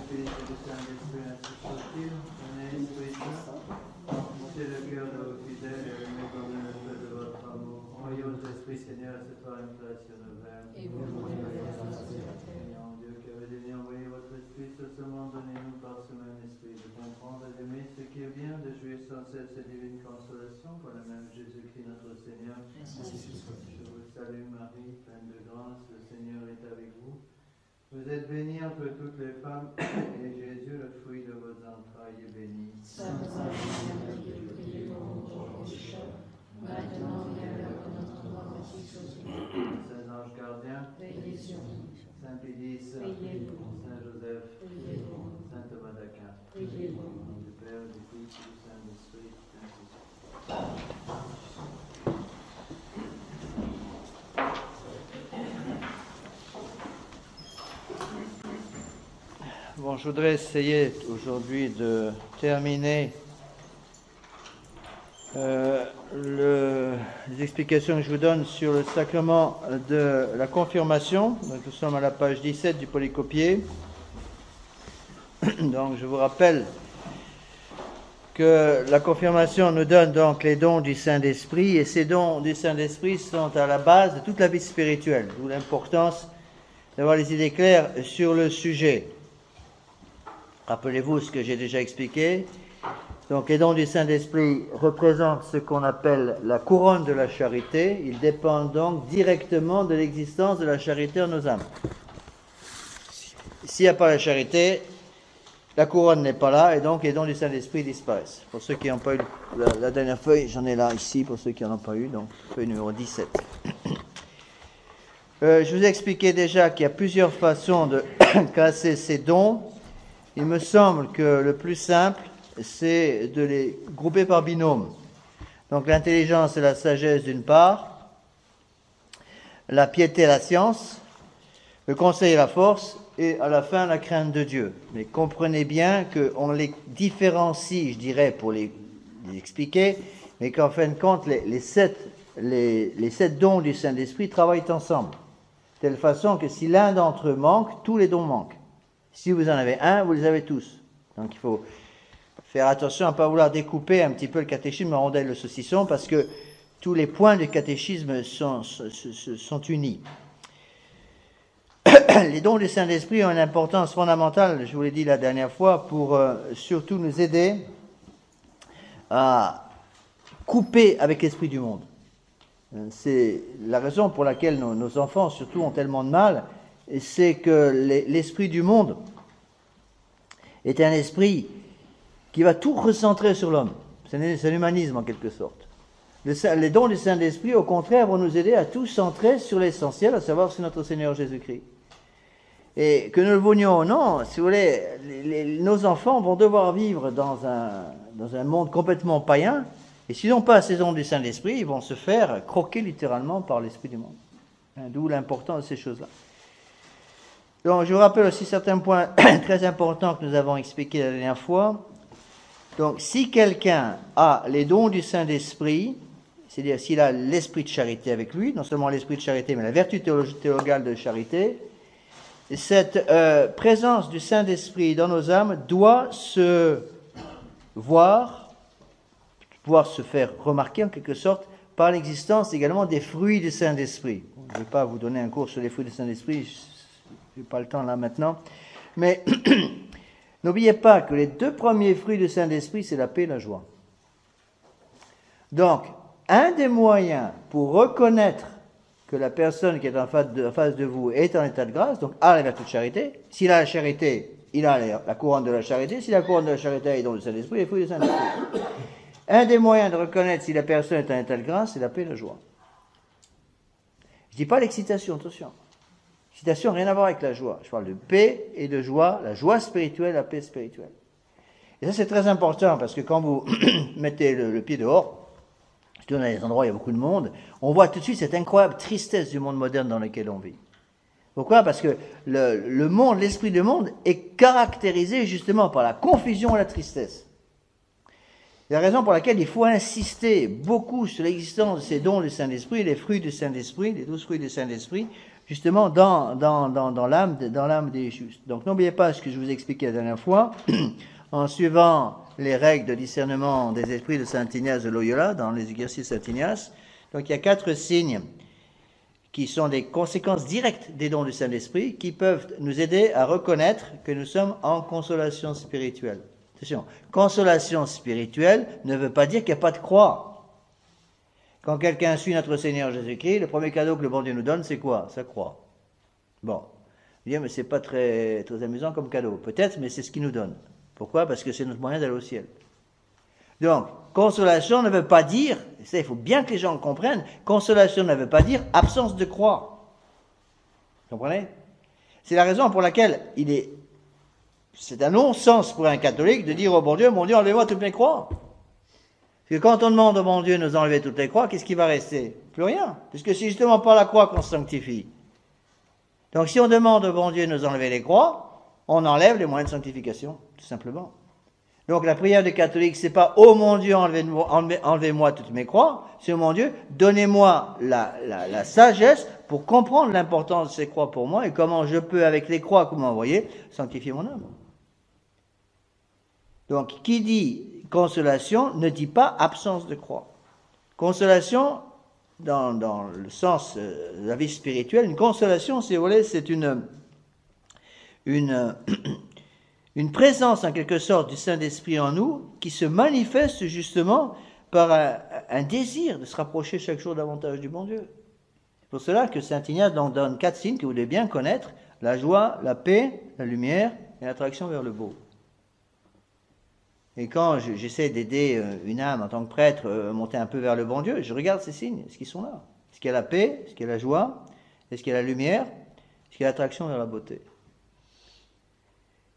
Fils et du Saint-Esprit, ainsi soit-il. Venez, Esprit Saint, montez le cœur de vos fidèles et allumez comme le feu de votre amour. Envoyez aux esprits, Seigneur, cette fois une place sur nos veines. Et vous, Seigneur Dieu, qui avez daigné envoyer votre Esprit sur ce monde, donnez-nous par ce même Esprit de comprendre et d'aimer ce qui est bien, de jouir sans cesse cette divine consolation pour le même Jésus-Christ notre Seigneur. Je vous salue Marie, pleine de grâce, le Seigneur est avec vous. Vous êtes bénie entre toutes les femmes, et Jésus, le fruit de vos entrailles, est béni. Sainte Marie, priez pour nous pauvres pécheurs, maintenant et à l'heure de notre mort, ainsi soit-il. Saint Ange gardien, Veillez sur nous. Saint Pédis, Priez pour nous. Saint Joseph, Priez pour nous. Saint Thomas d'Aquin. Priez pour Au nous. nom du Père, du Fils et du Saint-Esprit, ainsi soit. Bon, je voudrais essayer aujourd'hui de terminer les explications que je vous donne sur le sacrement de la confirmation. Donc, nous sommes à la page 17 du polycopier. Donc, je vous rappelle que la confirmation nous donne donc les dons du Saint-Esprit, et ces dons du Saint-Esprit sont à la base de toute la vie spirituelle, d'où l'importance d'avoir les idées claires sur le sujet. Rappelez-vous ce que j'ai déjà expliqué. Donc, les dons du Saint-Esprit représentent ce qu'on appelle la couronne de la charité. Ils dépendent donc directement de l'existence de la charité en nos âmes. S'il n'y a pas la charité, la couronne n'est pas là, et donc les dons du Saint-Esprit disparaissent. Pour ceux qui n'ont pas eu la dernière feuille, j'en ai là ici, pour ceux qui n'en ont pas eu, donc feuille numéro 17. Je vous ai expliqué déjà qu'il y a plusieurs façons de classer ces dons. Il me semble que le plus simple, c'est de les grouper par binôme. Donc l'intelligence et la sagesse d'une part, la piété et la science, le conseil et la force, et à la fin la crainte de Dieu. Mais comprenez bien qu'on les différencie, je dirais, pour les expliquer, mais qu'en fin de compte, les sept dons du Saint-Esprit travaillent ensemble. De telle façon que si l'un d'entre eux manque, tous les dons manquent. Si vous en avez un, vous les avez tous. Donc il faut faire attention à ne pas vouloir découper un petit peu le catéchisme en rondelles de saucisson, parce que tous les points du catéchisme sont unis. Les dons du Saint-Esprit ont une importance fondamentale, je vous l'ai dit la dernière fois, pour surtout nous aider à couper avec l'esprit du monde. C'est la raison pour laquelle nos enfants, surtout, ont tellement de mal, c'est que l'esprit du monde est un esprit qui va tout recentrer sur l'homme. C'est l'humanisme en quelque sorte. Les dons du Saint-Esprit, au contraire, vont nous aider à tout centrer sur l'essentiel, à savoir sur notre Seigneur Jésus-Christ. Et que nous le voulions ou non, si vous voulez, nos enfants vont devoir vivre dans un monde complètement païen, et s'ils n'ont pas ces dons du Saint-Esprit, ils vont se faire croquer littéralement par l'esprit du monde. D'où l'importance de ces choses-là. Donc, je vous rappelle aussi certains points très importants que nous avons expliqués la dernière fois. Donc, si quelqu'un a les dons du Saint-Esprit, c'est-à-dire s'il a l'esprit de charité avec lui, non seulement l'esprit de charité, mais la vertu théologale de charité, cette présence du Saint-Esprit dans nos âmes doit pouvoir se faire remarquer en quelque sorte par l'existence également des fruits du Saint-Esprit. Je ne vais pas vous donner un cours sur les fruits du Saint-Esprit, je n'ai pas le temps là maintenant, mais n'oubliez pas que les deux premiers fruits du Saint-Esprit, c'est la paix et la joie. Donc, un des moyens pour reconnaître que la personne qui est en face de vous est en état de grâce, donc a la vertu de charité. S'il a la charité, il a la couronne de la charité. Si la couronne de la charité est dans le Saint-Esprit, les fruits du Saint-Esprit. Un des moyens de reconnaître si la personne est en état de grâce, c'est la paix et la joie. Je ne dis pas l'excitation, attention. L'excitation n'a rien à voir avec la joie. Je parle de paix et de joie, la joie spirituelle, la paix spirituelle. Et ça, c'est très important, parce que quand vous mettez le pied dehors, dans les endroits où il y a beaucoup de monde, on voit tout de suite cette incroyable tristesse du monde moderne dans lequel on vit. Pourquoi ? Parce que le monde, l'esprit du monde est caractérisé justement par la confusion et la tristesse. C'est la raison pour laquelle il faut insister beaucoup sur l'existence de ces dons du Saint-Esprit, les fruits du Saint-Esprit, les 12 fruits du Saint-Esprit, justement dans l'âme des justes. Donc n'oubliez pas ce que je vous ai expliqué la dernière fois, en suivant les règles de discernement des esprits de Saint Ignace de Loyola, dans les exercices Saint Ignace. Donc il y a 4 signes qui sont des conséquences directes des dons du Saint-Esprit, qui peuvent nous aider à reconnaître que nous sommes en consolation spirituelle. Attention, consolation spirituelle ne veut pas dire qu'il n'y a pas de croix. Quand quelqu'un suit notre Seigneur Jésus-Christ, le premier cadeau que le bon Dieu nous donne, c'est quoi? Sa croix. Bon, dire mais c'est pas très amusant comme cadeau. Peut-être, mais c'est ce qu'il nous donne. Pourquoi? Parce que c'est notre moyen d'aller au ciel. Donc, consolation ne veut pas dire, ça il faut bien que les gens le comprennent, consolation ne veut pas dire absence de croix. Vous comprenez? C'est la raison pour laquelle c'est un non-sens pour un catholique de dire au bon Dieu, enlevez-moi toutes mes croix. Parce que quand on demande au bon Dieu de nous enlever toutes les croix, qu'est-ce qui va rester? Plus rien. Parce que c'est justement par la croix qu'on se sanctifie. Donc si on demande au bon Dieu de nous enlever les croix, on enlève les moyens de sanctification, tout simplement. Donc la prière des catholiques, c'est pas « Oh mon Dieu, enlevez-moi toutes mes croix », c'est « Oh mon Dieu, donnez-moi la sagesse pour comprendre l'importance de ces croix pour moi et comment je peux, avec les croix que vous m'envoyez, sanctifier mon âme. » Donc, qui dit consolation ne dit pas absence de croix. Consolation, dans le sens de la vie spirituelle, une consolation, si vous voulez, c'est une présence en quelque sorte du Saint-Esprit en nous qui se manifeste justement par un désir de se rapprocher chaque jour davantage du bon Dieu. C'est pour cela que Saint Ignace donne 4 signes que vous devez bien connaître: la joie, la paix, la lumière et l'attraction vers le beau. Et quand j'essaie d'aider une âme en tant que prêtre à monter un peu vers le bon Dieu, je regarde ces signes, est-ce qu'ils sont là? Est-ce qu'il y a la paix? Est-ce qu'il y a la joie? Est-ce qu'il y a la lumière? Est-ce qu'il y a l'attraction vers la beauté?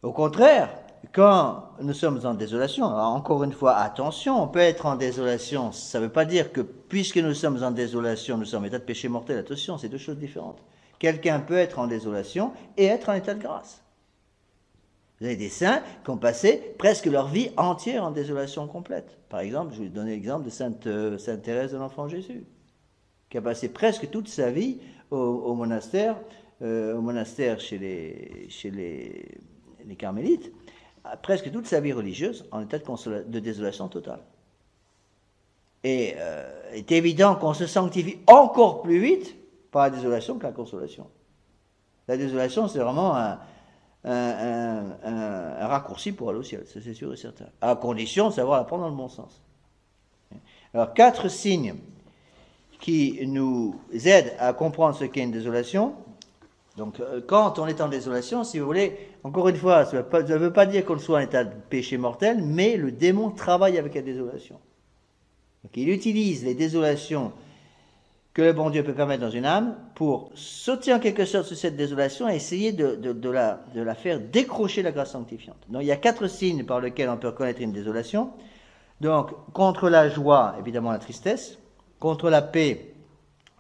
Au contraire, quand nous sommes en désolation, alors encore une fois, attention, on peut être en désolation, ça ne veut pas dire que puisque nous sommes en désolation, nous sommes en état de péché mortel, attention, c'est 2 choses différentes. Quelqu'un peut être en désolation et être en état de grâce. Vous avez des saints qui ont passé presque leur vie entière en désolation complète. Par exemple, je vais vous donner l'exemple de Sainte Thérèse de l'Enfant Jésus, qui a passé presque toute sa vie au monastère chez les carmélites, presque toute sa vie religieuse en état de désolation totale. Et il est évident qu'on se sanctifie encore plus vite par la désolation que la consolation. La désolation, c'est vraiment un raccourci pour aller au ciel, ça c'est sûr et certain, à condition de savoir la prendre dans le bon sens. Alors 4 signes qui nous aident à comprendre ce qu'est une désolation. Donc quand on est en désolation, si vous voulez, encore une fois, ça ne veut pas dire qu'on soit en état de péché mortel, mais le démon travaille avec la désolation. Donc il utilise les désolations que le bon Dieu peut permettre dans une âme pour sauter en quelque sorte sur cette désolation et essayer de la faire décrocher la grâce sanctifiante. Donc il y a 4 signes par lesquels on peut reconnaître une désolation. Donc contre la joie, évidemment la tristesse, contre la paix,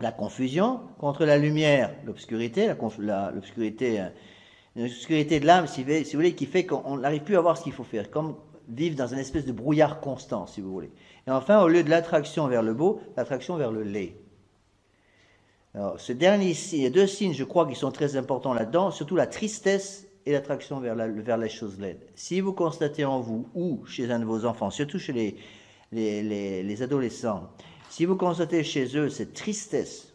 la confusion, contre la lumière, l'obscurité, l'obscurité de l'âme, si vous voulez, qui fait qu'on n'arrive plus à voir ce qu'il faut faire, comme vivre dans une espèce de brouillard constant, si vous voulez. Et enfin, au lieu de l'attraction vers le beau, l'attraction vers le laid. Alors, ce dernier signe, il y a 2 signes, je crois, qui sont très importants là-dedans, surtout la tristesse et l'attraction vers les choses laides. Si vous constatez en vous, ou chez un de vos enfants, surtout chez les adolescents, si vous constatez chez eux cette tristesse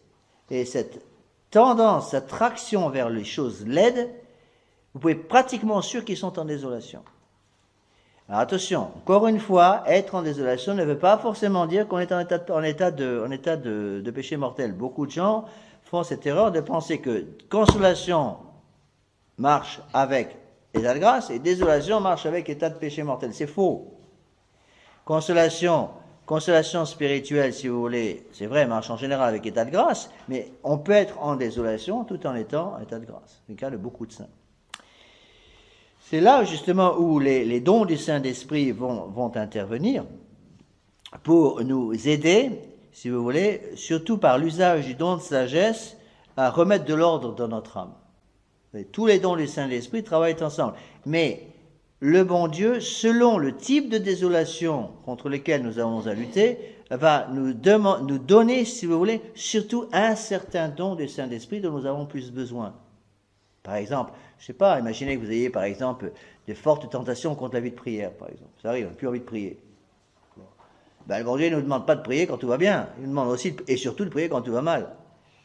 et cette tendance, cette attraction vers les choses laides, vous pouvez être pratiquement sûr qu'ils sont en désolation. Alors attention, encore une fois, être en désolation ne veut pas forcément dire qu'on est en état de péché mortel. Beaucoup de gens font cette erreur de penser que consolation marche avec état de grâce et désolation marche avec état de péché mortel. C'est faux. Consolation spirituelle, si vous voulez, c'est vrai, marche en général avec état de grâce, mais on peut être en désolation tout en étant en état de grâce. C'est le cas de beaucoup de saints. C'est là justement où les dons du Saint-Esprit vont intervenir pour nous aider, si vous voulez, surtout par l'usage du don de sagesse, à remettre de l'ordre dans notre âme. Tous les dons du Saint-Esprit travaillent ensemble. Mais le bon Dieu, selon le type de désolation contre lequel nous avons à lutter, va nous donner, si vous voulez, surtout un certain don du Saint-Esprit dont nous avons plus besoin. Par exemple, je ne sais pas, imaginez que vous ayez par exemple de fortes tentations contre la vie de prière, par exemple. Ça arrive, on n'a plus envie de prier. Ben, le bon Dieu ne nous demande pas de prier quand tout va bien. Il nous demande aussi, et surtout, de prier quand tout va mal.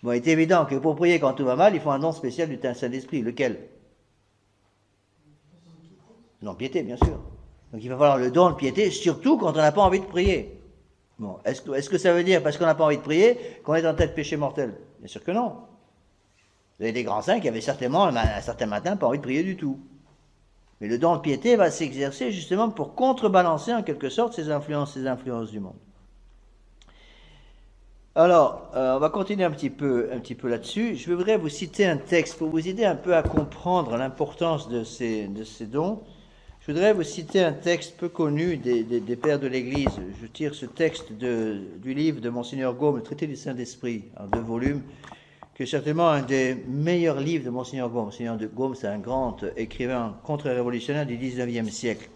Bon, il est évident que pour prier quand tout va mal, il faut un don spécial du Saint-Esprit. Lequel? Le don de piété, bien sûr. Donc il va falloir le don de piété, surtout quand on n'a pas envie de prier. Bon, est-ce que ça veut dire, parce qu'on n'a pas envie de prier, qu'on est en tête de péché mortel? Bien sûr que non. Vous avez des grands saints qui avaient certainement, un certain matin, pas envie de prier du tout. Mais le don de piété va s'exercer justement pour contrebalancer en quelque sorte ces influences du monde. Alors, on va continuer un petit peu là-dessus. Je voudrais vous citer un texte pour vous aider un peu à comprendre l'importance de ces dons. Je voudrais vous citer un texte peu connu des pères de l'Église. Je tire ce texte du livre de Monseigneur Gaume, le Traité du Saint-Esprit, en 2 volumes, qui est certainement un des meilleurs livres de Monseigneur Gaume. Monseigneur Gaume, c'est un grand écrivain contre-révolutionnaire du XIXe siècle.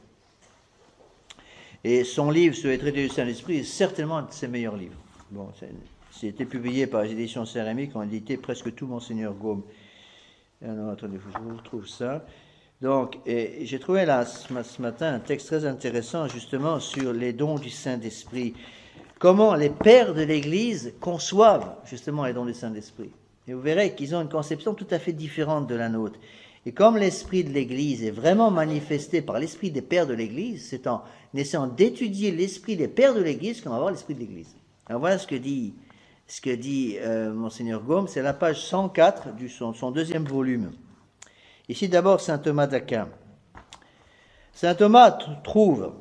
Et son livre sur les traités du Saint-Esprit est certainement un de ses meilleurs livres. Bon, c'était publié par les éditions Céramiques, qui ont édité presque tout Monseigneur Gaume. Alors, attendez, je vous retrouve ça. Donc, j'ai trouvé là, ce matin, un texte très intéressant, justement, sur les dons du Saint-Esprit. Comment les pères de l'Église conçoivent, justement, les dons du Saint-Esprit. Et vous verrez qu'ils ont une conception tout à fait différente de la nôtre. Et comme l'esprit de l'Église est vraiment manifesté par l'esprit des pères de l'Église, c'est en essayant d'étudier l'esprit des pères de l'Église qu'on va voir l'esprit de l'Église. Alors voilà ce que dit Monseigneur Gaume, c'est la page 104 de son 2e volume. Ici d'abord saint Thomas d'Aquin. Saint Thomas trouve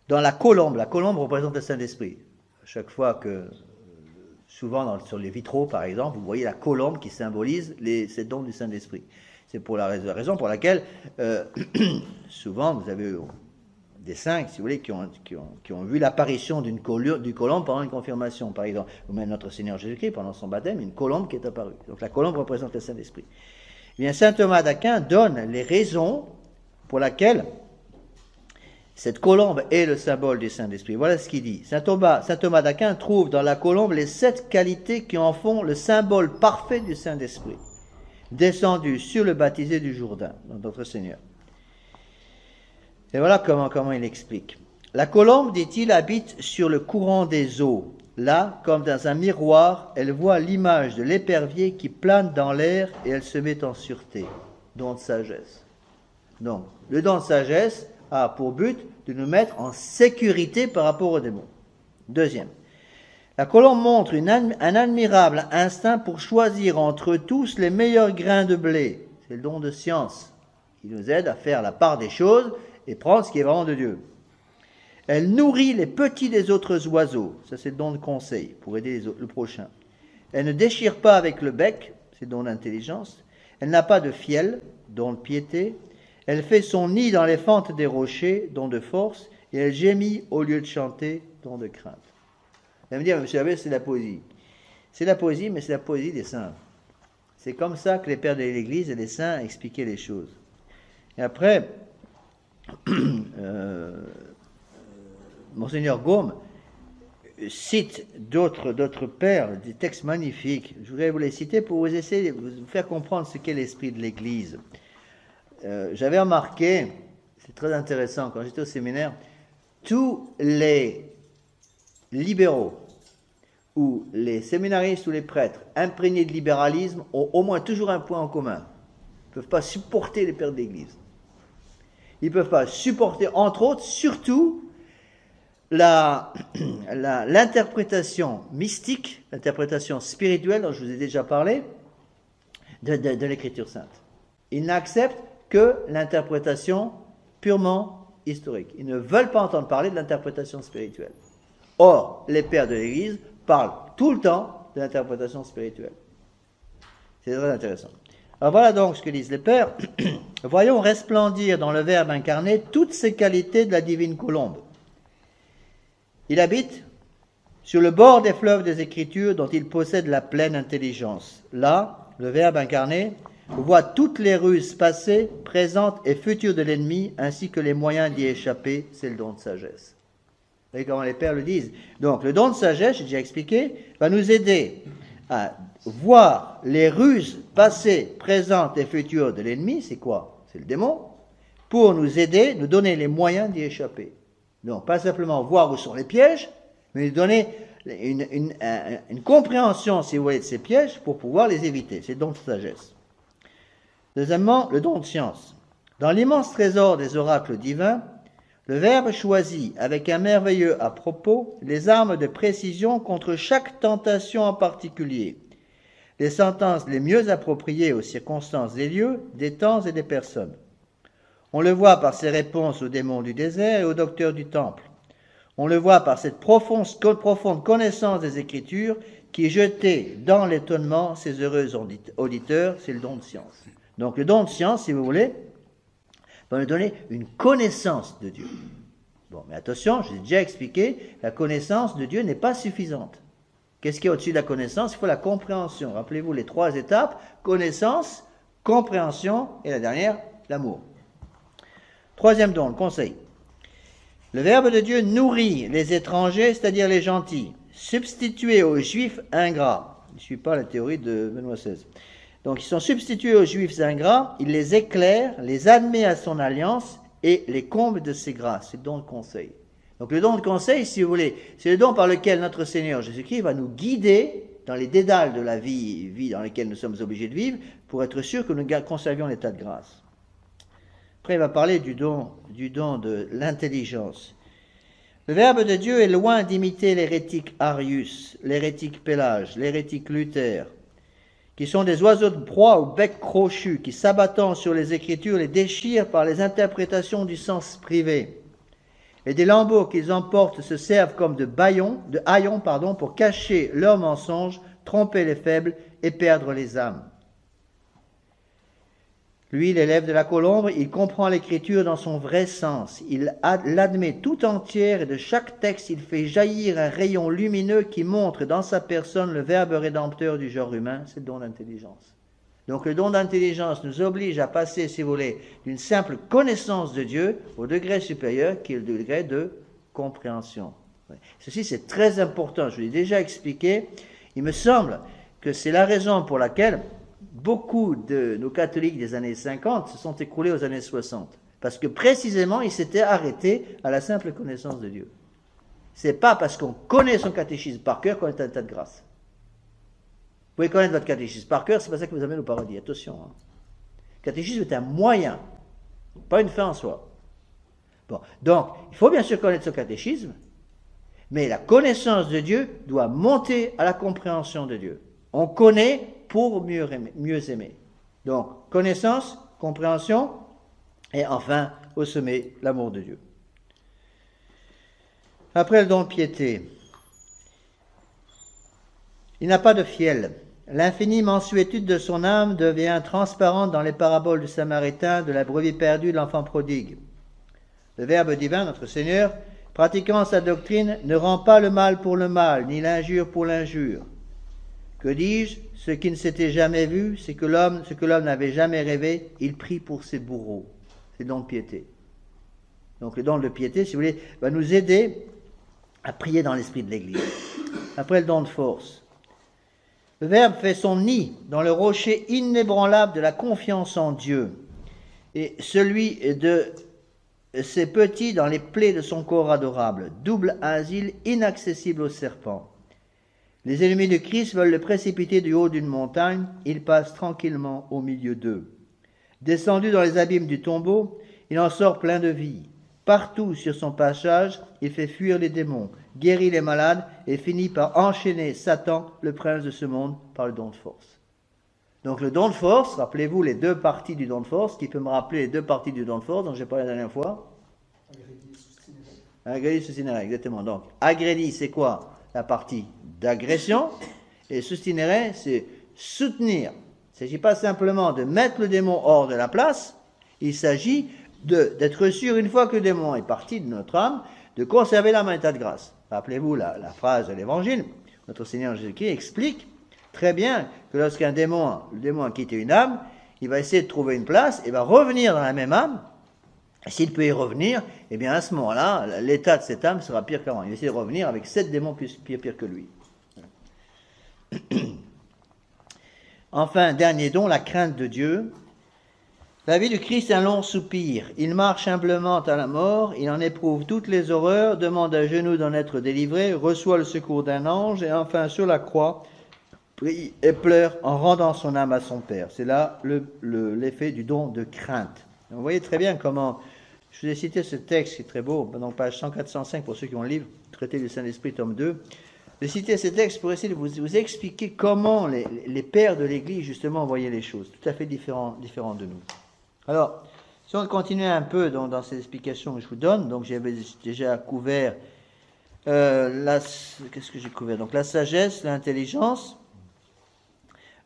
dans la colombe représente le Saint-Esprit. À chaque fois que, souvent sur les vitraux par exemple, vous voyez la colombe qui symbolise ces dons du Saint-Esprit. C'est pour la raison pour laquelle souvent vous avez des saints, si vous voulez, qui ont vu l'apparition d'une colombe pendant une confirmation, par exemple. Ou même notre Seigneur Jésus-Christ, pendant son baptême, une colombe qui est apparue. Donc la colombe représente le Saint-Esprit. Eh bien, saint Thomas d'Aquin donne les raisons pour lesquelles cette colombe est le symbole du Saint-Esprit. Voilà ce qu'il dit. Saint Thomas d'Aquin trouve dans la colombe les 7 qualités qui en font le symbole parfait du Saint-Esprit, descendu sur le baptisé du Jourdain, dans notre Seigneur. Et voilà comment il explique. La colombe, dit-il, habite sur le courant des eaux. Là, comme dans un miroir, elle voit l'image de l'épervier qui plane dans l'air et elle se met en sûreté. Don de sagesse. Donc, le don de sagesse a pour but de nous mettre en sécurité par rapport aux démons. Deuxième, la colombe montre un admirable instinct pour choisir entre tous les meilleurs grains de blé. C'est le don de science qui nous aide à faire la part des choses et prendre ce qui est vraiment de Dieu. Elle nourrit les petits des autres oiseaux. Ça, c'est le don de conseil pour aider le prochain. Elle ne déchire pas avec le bec. C'est le don d'intelligence. Elle n'a pas de fiel, don de piété. Elle fait son nid dans les fentes des rochers, don de force. Et elle gémit au lieu de chanter, don de crainte. Elle me dit, monsieur l'abbé, c'est la poésie. C'est la poésie, mais c'est la poésie des saints. C'est comme ça que les pères de l'Église et les saints expliquaient les choses. Et après, Monseigneur Gaume cite d'autres pères, des textes magnifiques. Je voudrais vous les citer pour vous essayer de vous faire comprendre ce qu'est l'esprit de l'Église. J'avais remarqué, c'est très intéressant, quand j'étais au séminaire, tous les libéraux ou les séminaristes ou les prêtres imprégnés de libéralisme ont au moins toujours un point en commun. Ils ne peuvent pas supporter les pères de l'Église. Ils ne peuvent pas supporter, entre autres, surtout, l'interprétation mystique, l'interprétation spirituelle, dont je vous ai déjà parlé, de l'Écriture sainte. Ils n'acceptent que l'interprétation purement historique. Ils ne veulent pas entendre parler de l'interprétation spirituelle. Or, les pères de l'Église parlent tout le temps de l'interprétation spirituelle. C'est très intéressant. Alors voilà donc ce que disent les pères. Voyons resplendir dans le Verbe incarné toutes ces qualités de la divine colombe. Il habite sur le bord des fleuves des Écritures dont il possède la pleine intelligence. Là, le Verbe incarné voit toutes les ruses passées, présentes et futures de l'ennemi, ainsi que les moyens d'y échapper. C'est le don de sagesse. voyez comment les pères le disent. Donc, le don de sagesse, j'ai déjà expliqué, va nous aider à voir les ruses passées, présentes et futures de l'ennemi. C'est quoi? C'est le démon. Pour nous aider, nous donner les moyens d'y échapper. Donc, pas simplement voir où sont les pièges, mais nous donner une compréhension, si vous voulez, de ces pièges pour pouvoir les éviter. C'est le don de sagesse. Deuxièmement, le don de science. Dans l'immense trésor des oracles divins, le Verbe choisit, avec un merveilleux à propos, les armes de précision contre chaque tentation en particulier, les sentences les mieux appropriées aux circonstances des lieux, des temps et des personnes. On le voit par ses réponses aux démons du désert et aux docteurs du temple. On le voit par cette profonde connaissance des Écritures qui jetait dans l'étonnement ces heureux auditeurs. C'est le don de science. Donc le don de science, si vous voulez, va nous donner une connaissance de Dieu. Bon, mais attention, j'ai déjà expliqué, la connaissance de Dieu n'est pas suffisante. Qu'est-ce qui est au-dessus de la connaissance? Il faut la compréhension. Rappelez-vous les 3 étapes, connaissance, compréhension et la dernière, l'amour. Troisième don, le conseil. Le Verbe de Dieu nourrit les étrangers, c'est-à-dire les gentils, substitués aux Juifs ingrats. Je ne suis pas la théorie de Benoît XVI. Donc, ils sont substitués aux Juifs ingrats, il les éclaire, les admet à son alliance et les comble de ses grâces. C'est le don de conseil. Donc, le don de conseil, si vous voulez, c'est le don par lequel notre Seigneur Jésus-Christ va nous guider dans les dédales de la vie dans lesquelles nous sommes obligés de vivre pour être sûr que nous conservions l'état de grâce. Après, il va parler du don de l'intelligence. Le Verbe de Dieu est loin d'imiter l'hérétique Arius, l'hérétique Pélage, l'hérétique Luther, qui sont des oiseaux de proie au bec crochu, qui s'abattant sur les Écritures les déchirent par les interprétations du sens privé. Et des lambeaux qu'ils emportent se servent comme de haillons pour cacher leurs mensonges, tromper les faibles et perdre les âmes. Lui, l'élève de la colombe, il comprend l'Écriture dans son vrai sens. Il l'admet tout entière et de chaque texte, il fait jaillir un rayon lumineux qui montre dans sa personne le Verbe rédempteur du genre humain. C'est le don d'intelligence. Donc le don d'intelligence nous oblige à passer, si vous voulez, d'une simple connaissance de Dieu au degré supérieur qui est le degré de compréhension. Ceci, c'est très important. Je vous l'ai déjà expliqué. Il me semble que c'est la raison pour laquelle beaucoup de nos catholiques des années 50 se sont écroulés aux années 60. Parce que précisément, ils s'étaient arrêtés à la simple connaissance de Dieu. Ce n'est pas parce qu'on connaît son catéchisme par cœur qu'on est en état de grâce. Vous pouvez connaître votre catéchisme par cœur, c'est pas ça qui vous amène au paradis. Attention. Hein. Le catéchisme est un moyen, pas une fin en soi. Bon, donc, il faut bien sûr connaître son catéchisme, mais la connaissance de Dieu doit monter à la compréhension de Dieu. On connaît pour mieux aimer. Donc, connaissance, compréhension, et enfin, au sommet, l'amour de Dieu. Après le don de piété, il n'a pas de fiel. L'infinie mansuétude de son âme devient transparente dans les paraboles du Samaritain, de la brebis perdue, de l'enfant prodigue. Le Verbe divin, notre Seigneur, pratiquant sa doctrine, ne rend pas le mal pour le mal, ni l'injure pour l'injure. Que dis-je? Ce qui ne s'était jamais vu, ce que l'homme n'avait jamais rêvé, il prie pour ses bourreaux. C'est le don de piété. Donc le don de piété, si vous voulez, va nous aider à prier dans l'esprit de l'Église. Après le don de force. Le Verbe fait son nid dans le rocher inébranlable de la confiance en Dieu, et celui de ses petits dans les plaies de son corps adorable, double asile inaccessible aux serpents. Les ennemis de Christ veulent le précipiter du haut d'une montagne, il passe tranquillement au milieu d'eux. Descendu dans les abîmes du tombeau, il en sort plein de vie. Partout sur son passage, il fait fuir les démons, guérit les malades et finit par enchaîner Satan, le prince de ce monde, par le don de force. Donc le don de force, rappelez-vous les 2 parties du don de force, qui peut me rappeler les 2 parties du don de force dont j'ai parlé la dernière fois? Agrédie, sustinere, exactement. Donc, agrédie, c'est quoi? La partie d'agression, et sustinere, c'est soutenir. Il ne s'agit pas simplement de mettre le démon hors de la place, il s'agit d'être sûr, une fois que le démon est parti de notre âme, de conserver l'âme en état de grâce. Rappelez-vous la phrase de l'Évangile, notre Seigneur Jésus-Christ explique très bien que lorsqu'un démon, le démon a quitté une âme, il va essayer de trouver une place et va revenir dans la même âme S'il peut y revenir, eh bien à ce moment-là, l'état de cette âme sera pire qu'avant. Il va essayer de revenir avec 7 démons pire que lui. Enfin, dernier don, la crainte de Dieu. La vie du Christ est un long soupir. Il marche humblement à la mort, il en éprouve toutes les horreurs, demande à genoux d'en être délivré, reçoit le secours d'un ange, et enfin sur la croix, prie et pleure en rendant son âme à son Père. C'est là l'effet du don de crainte. Vous voyez très bien comment, je vous ai cité ce texte qui est très beau, donc page 104-105 pour ceux qui ont le livre, Traité du Saint-Esprit, tome 2. Je citer ces textes pour essayer de vous expliquer comment les pères de l'Église, justement, voyaient les choses, tout à fait différents de nous. Alors, si on continue un peu dans ces explications que je vous donne, donc j'avais déjà couvert, qu'est-ce que j'ai couvert? Donc la sagesse, l'intelligence,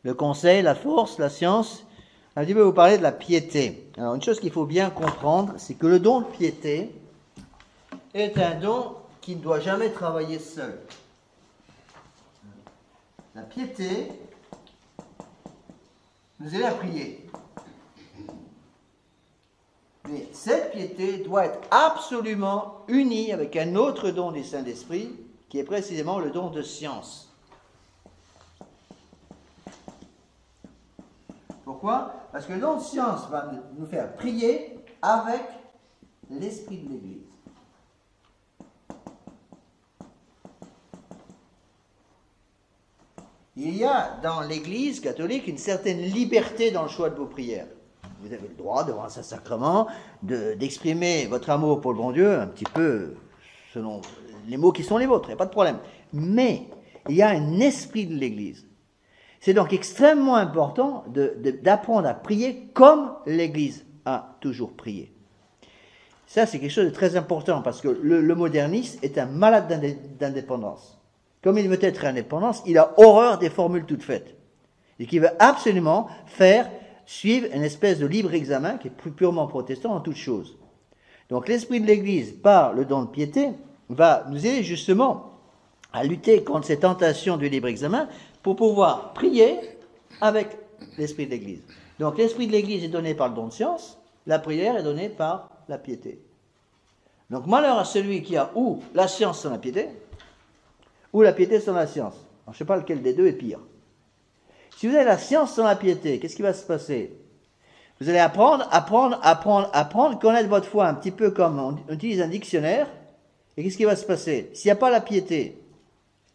le conseil, la force, la science. Un petit peu vous parler de la piété. Alors une chose qu'il faut bien comprendre, c'est que le don de piété est un don qui ne doit jamais travailler seul. La piété nous aide à prier. Mais cette piété doit être absolument unie avec un autre don du Saint-Esprit, qui est précisément le don de science. Pourquoi? Parce que le don de science va nous faire prier avec l'Esprit de l'Église. Il y a dans l'Église catholique une certaine liberté dans le choix de vos prières. Vous avez le droit, devant un Saint-Sacrement, d'exprimer votre amour pour le bon Dieu, un petit peu selon les mots qui sont les vôtres, il n'y a pas de problème. Mais il y a un esprit de l'Église. C'est donc extrêmement important d'apprendre à prier comme l'Église a toujours prié. Ça, c'est quelque chose de très important, parce que le moderniste est un malade d'indépendance. Comme il veut être indépendant, il a horreur des formules toutes faites. Et qu'il veut absolument suivre une espèce de libre examen qui est plus purement protestant en toute chose. Donc l'esprit de l'Église, par le don de piété, va nous aider justement à lutter contre ces tentations du libre examen pour pouvoir prier avec l'esprit de l'Église. Donc l'esprit de l'Église est donné par le don de science, la prière est donnée par la piété. Donc malheur à celui qui a ou la science sans la piété, ou la piété sans la science. Alors, je ne sais pas lequel des deux est pire. Si vous avez la science sans la piété, qu'est-ce qui va se passer? Vous allez apprendre, connaître votre foi un petit peu comme on utilise un dictionnaire. Et qu'est-ce qui va se passer? S'il n'y a pas la piété,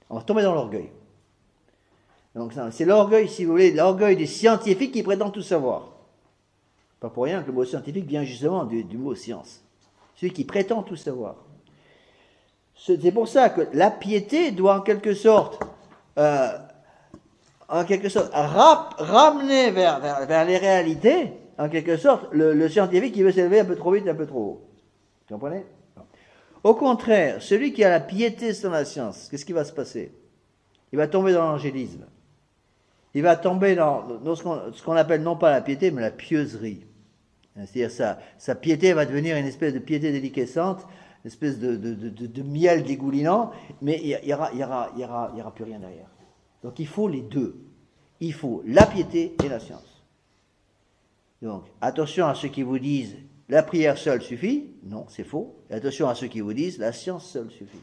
on va tomber dans l'orgueil. Donc c'est l'orgueil, si vous voulez, l'orgueil des scientifiques qui prétendent tout savoir. Pas pour rien que le mot scientifique vient justement du mot science. Celui qui prétend tout savoir. C'est pour ça que la piété doit en quelque sorte ramener vers les réalités, en quelque sorte, le scientifique qui veut s'élever un peu trop vite, un peu trop haut. Vous comprenez? Au contraire, celui qui a la piété sans la science, qu'est-ce qui va se passer? Il va tomber dans l'angélisme. Il va tomber dans ce qu'on appelle non pas la piété, mais la pieuserie. C'est-à-dire sa piété va devenir une espèce de piété déliquescente, une espèce de miel dégoulinant, mais il n'y aura plus rien derrière. Donc il faut les deux. Il faut la piété et la science. Donc attention à ceux qui vous disent la prière seule suffit. Non, c'est faux. Et attention à ceux qui vous disent la science seule suffit.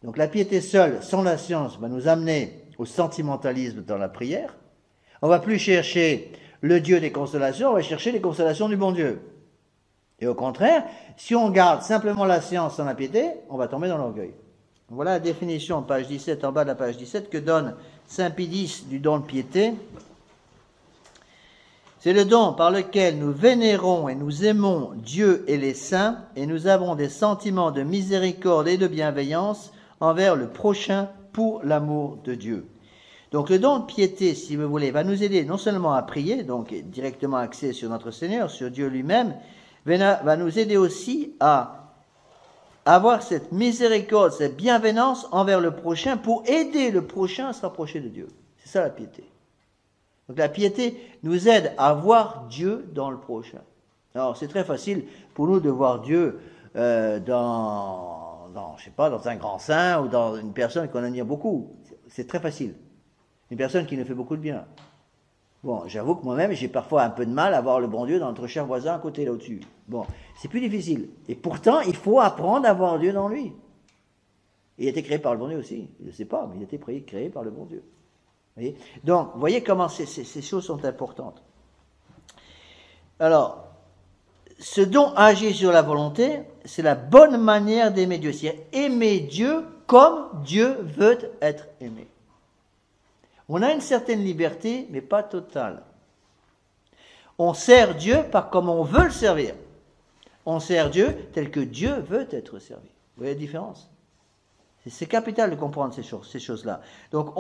Donc la piété seule, sans la science, va nous amener au sentimentalisme dans la prière. On ne va plus chercher le Dieu des consolations, on va chercher les consolations du bon Dieu. Et au contraire, si on garde simplement la science sans la piété, on va tomber dans l'orgueil. Voilà la définition, page 17, en bas de la page 17, que donne saint Pie X du don de piété. C'est le don par lequel nous vénérons et nous aimons Dieu et les saints, et nous avons des sentiments de miséricorde et de bienveillance envers le prochain pour l'amour de Dieu. Donc le don de piété, si vous voulez, va nous aider non seulement à prier, donc directement axé sur notre Seigneur, sur Dieu lui-même, va nous aider aussi à avoir cette miséricorde, cette bienveillance envers le prochain pour aider le prochain à se rapprocher de Dieu. C'est ça la piété. Donc la piété nous aide à voir Dieu dans le prochain. Alors c'est très facile pour nous de voir Dieu dans un grand saint ou dans une personne qu'on admire beaucoup. C'est très facile. Une personne qui nous fait beaucoup de bien. Bon, j'avoue que moi-même, j'ai parfois un peu de mal à voir le bon Dieu dans notre cher voisin à côté, là au-dessus. Bon, c'est plus difficile. Et pourtant, il faut apprendre à voir Dieu dans lui. Il a été créé par le bon Dieu aussi. Il ne sait pas, mais il a été créé par le bon Dieu. Vous voyez? Donc, vous voyez comment ces choses sont importantes. Alors, ce dont agit sur la volonté, c'est la bonne manière d'aimer Dieu. C'est-à-dire aimer Dieu comme Dieu veut être aimé. On a une certaine liberté, mais pas totale. On sert Dieu par comme on veut le servir. On sert Dieu tel que Dieu veut être servi. Vous voyez la différence? C'est capital de comprendre ces choses-là. Donc,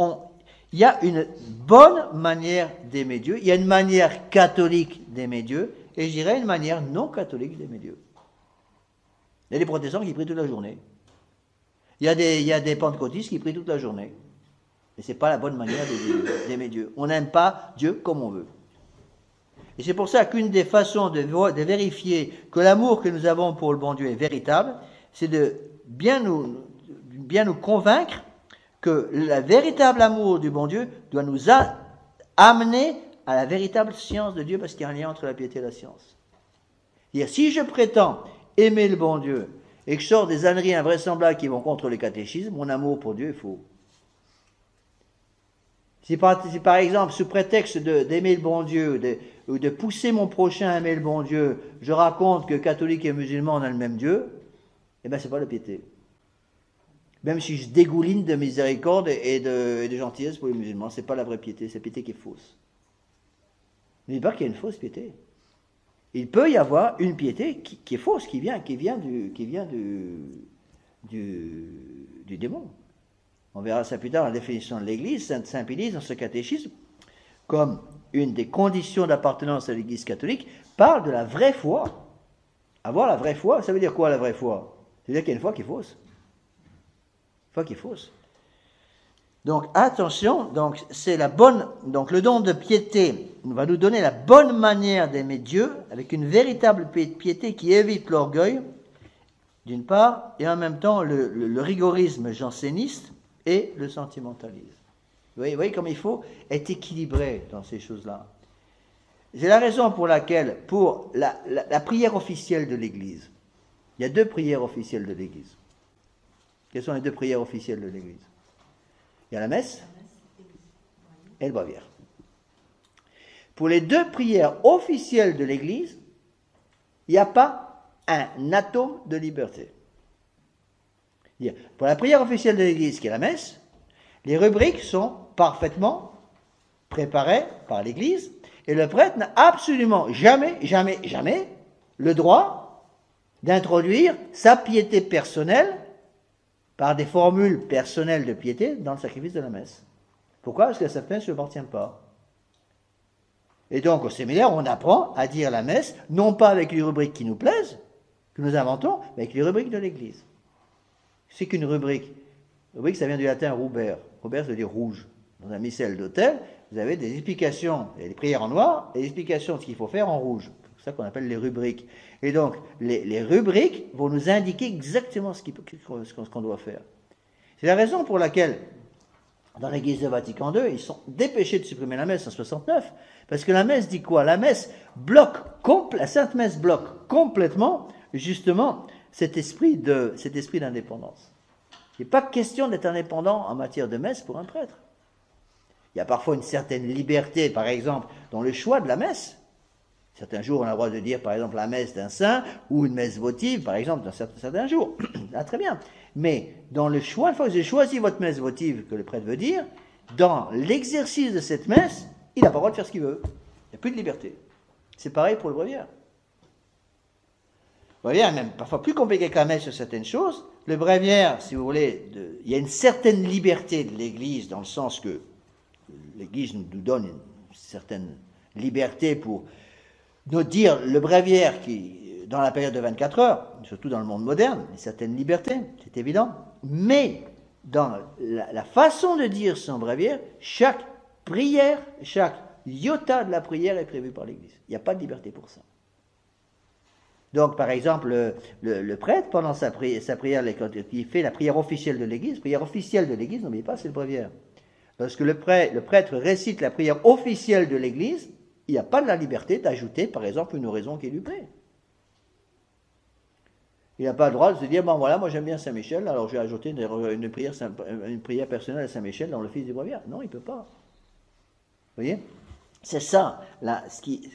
il y a une bonne manière d'aimer Dieu. Il y a une manière catholique d'aimer Dieu. Et je dirais une manière non catholique d'aimer Dieu. Il y a des protestants qui prient toute la journée. Il y a des pentecôtistes qui prient toute la journée. Et ce n'est pas la bonne manière d'aimer Dieu. On n'aime pas Dieu comme on veut. Et c'est pour ça qu'une des façons de vérifier que l'amour que nous avons pour le bon Dieu est véritable, c'est de bien nous convaincre que le véritable amour du bon Dieu doit nous amener à la véritable science de Dieu, parce qu'il y a un lien entre la piété et la science. C'est-à-dire, si je prétends aimer le bon Dieu et que je sors des âneries invraisemblables qui vont contre le catéchisme, mon amour pour Dieu est faux. Si par exemple, sous prétexte d'aimer le bon Dieu, ou de pousser mon prochain à aimer le bon Dieu, je raconte que catholiques et musulmans, on a le même Dieu, eh bien, c'est pas la piété. Même si je dégouline de miséricorde et de gentillesse pour les musulmans, c'est pas la vraie piété, c'est la piété qui est fausse. N'oubliez pas qu'il y a une fausse piété. Il peut y avoir une piété qui est fausse, qui vient du démon. On verra ça plus tard dans la définition de l'Église. Saint Pie, dans ce catéchisme, comme une des conditions d'appartenance à l'Église catholique, parle de la vraie foi. Avoir la vraie foi, ça veut dire quoi la vraie foi? C'est-à-dire qu'il y a une foi qui est fausse. Une foi qui est fausse. Donc attention, donc c'est la bonne, donc le don de piété va nous donner la bonne manière d'aimer Dieu, avec une véritable piété qui évite l'orgueil, d'une part, et en même temps le rigorisme janséniste et le sentimentalisme. Vous voyez comme il faut être équilibré dans ces choses-là. C'est la raison pour laquelle, pour la prière officielle de l'Église, il y a deux prières officielles de l'Église. Quelles sont les deux prières officielles de l'Église? Il y a la messe et le bréviaire. Pour les deux prières officielles de l'Église, il n'y a pas un atome de liberté. Pour la prière officielle de l'Église, qui est la messe, les rubriques sont parfaitement préparées par l'Église et le prêtre n'a absolument jamais le droit d'introduire sa piété personnelle par des formules personnelles de piété dans le sacrifice de la messe. Pourquoi? Parce que la messe ne lui appartient pas. Et donc, au séminaire, on apprend à dire la messe, non pas avec les rubriques qui nous plaisent, que nous inventons, mais avec les rubriques de l'Église. C'est qu'une rubrique. Rubrique, ça vient du latin ruber. Ruber, ça veut dire rouge. Dans un missel d'autel, vous avez des explications, il y a des prières en noir, et des explications de ce qu'il faut faire en rouge. C'est ça qu'on appelle les rubriques. Et donc, les rubriques vont nous indiquer exactement ce qu'on doit faire. C'est la raison pour laquelle, dans l'Église de Vatican II, ils sont dépêchés de supprimer la messe en 69, parce que la messe dit quoi? La messe la Sainte Messe bloque complètement, justement, cet esprit d'indépendance. Il n'est pas question d'être indépendant en matière de messe pour un prêtre. Il y a parfois une certaine liberté, par exemple, dans le choix de la messe. Certains jours, on a le droit de dire, par exemple, la messe d'un saint ou une messe votive, par exemple, dans certains jours. Ah, très bien. Mais dans le choix, une fois que vous avez choisi votre messe votive que le prêtre veut dire, dans l'exercice de cette messe, il n'a pas le droit de faire ce qu'il veut. Il n'y a plus de liberté. C'est pareil pour le bréviaire. Le bréviaire est même parfois plus compliqué que la messe sur certaines choses. Le bréviaire, si vous voulez, il y a une certaine liberté de l'Église, dans le sens que l'Église nous donne une certaine liberté pour nous dire le bréviaire qui, dans la période de 24 heures, surtout dans le monde moderne, une certaine liberté, c'est évident. Mais dans la façon de dire son bréviaire, chaque prière, chaque iota de la prière est prévue par l'Église. Il n'y a pas de liberté pour ça. Donc, par exemple, le prêtre, pendant sa prière, quand il fait la prière officielle de l'Église, n'oubliez pas, c'est le bréviaire. lorsque le prêtre récite la prière officielle de l'Église, il n'y a pas de la liberté d'ajouter, par exemple, une oraison qui lui plaît. Il n'a pas le droit de se dire, bon voilà, moi j'aime bien Saint-Michel, alors je vais ajouter une prière personnelle à Saint-Michel dans l'office du breviaire. Non, il ne peut pas. Vous voyez? C'est ça, là, ce qui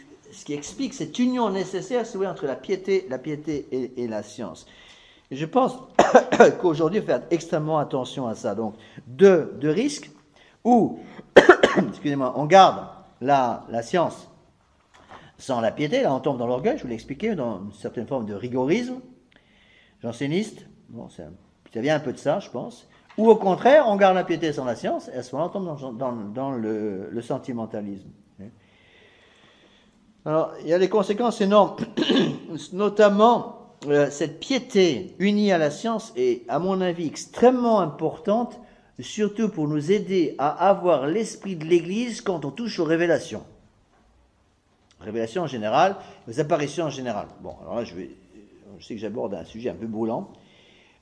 explique cette union nécessaire, si vous voulez, entre la piété et la science. Et je pense qu'aujourd'hui, il faut faire extrêmement attention à ça. Donc, deux risques où, excusez-moi, on garde la science sans la piété, là on tombe dans l'orgueil, je vous l'ai expliqué, dans une certaine forme de rigorisme janséniste, bon, ça vient un peu de ça, je pense, ou au contraire, on garde la piété sans la science, et à ce moment-là, on tombe dans le sentimentalisme. Alors, il y a des conséquences énormes, notamment cette piété unie à la science est, à mon avis, extrêmement importante, surtout pour nous aider à avoir l'esprit de l'Église quand on touche aux révélations. Révélations en général, aux apparitions en général. Bon, alors là, je sais que j'aborde un sujet un peu brûlant.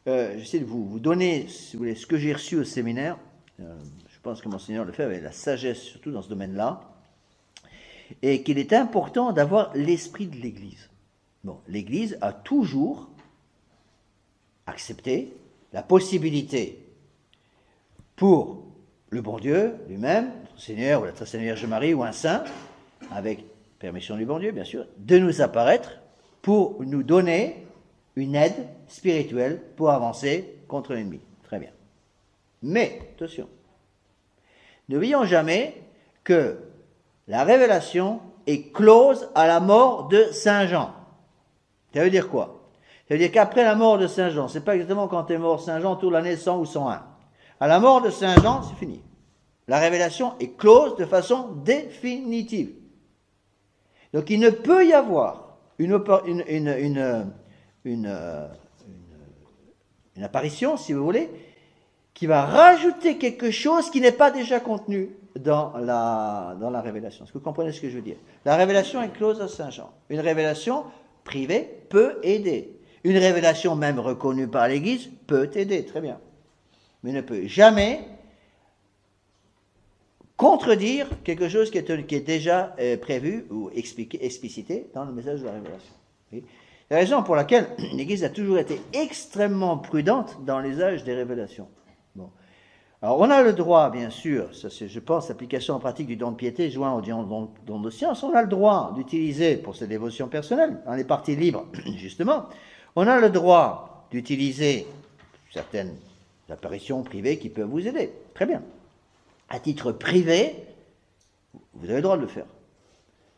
J'essaie de vous donner, si vous voulez, ce que j'ai reçu au séminaire. Je pense que Monseigneur le fait avec la sagesse, surtout dans ce domaine-là. Et qu'il est important d'avoir l'esprit de l'Église. Bon, l'Église a toujours accepté la possibilité pour le bon Dieu lui-même, notre Seigneur ou la Très Sainte Vierge Marie ou un saint, avec permission du bon Dieu, bien sûr, de nous apparaître pour nous donner une aide spirituelle pour avancer contre l'ennemi. Très bien. Mais, attention, n'oublions jamais que la révélation est close à la mort de Saint Jean. Ça veut dire quoi? Ça veut dire qu'après la mort de Saint Jean, c'est pas exactement quand est mort Saint Jean, toute l'année 100 ou 101. À la mort de Saint Jean, c'est fini. La révélation est close de façon définitive. Donc il ne peut y avoir une apparition, si vous voulez, qui va rajouter quelque chose qui n'est pas déjà contenu dans la révélation. Est-ce que vous comprenez ce que je veux dire? La révélation est close à Saint Jean. Une révélation privée peut aider. Une révélation même reconnue par l'Église peut aider, très bien. Mais ne peut jamais contredire quelque chose qui est déjà prévu ou explicité dans le message de la révélation. Oui. La raison pour laquelle l'Église a toujours été extrêmement prudente dans l'usage des révélations. Bon. Alors on a le droit, bien sûr, ça c'est, je pense, l'application en pratique du don de piété joint au don de science, on a le droit d'utiliser pour ses dévotions personnelles, dans les parties libres, justement, on a le droit d'utiliser certaines apparitions privées qui peuvent vous aider. Très bien. À titre privé, vous avez le droit de le faire.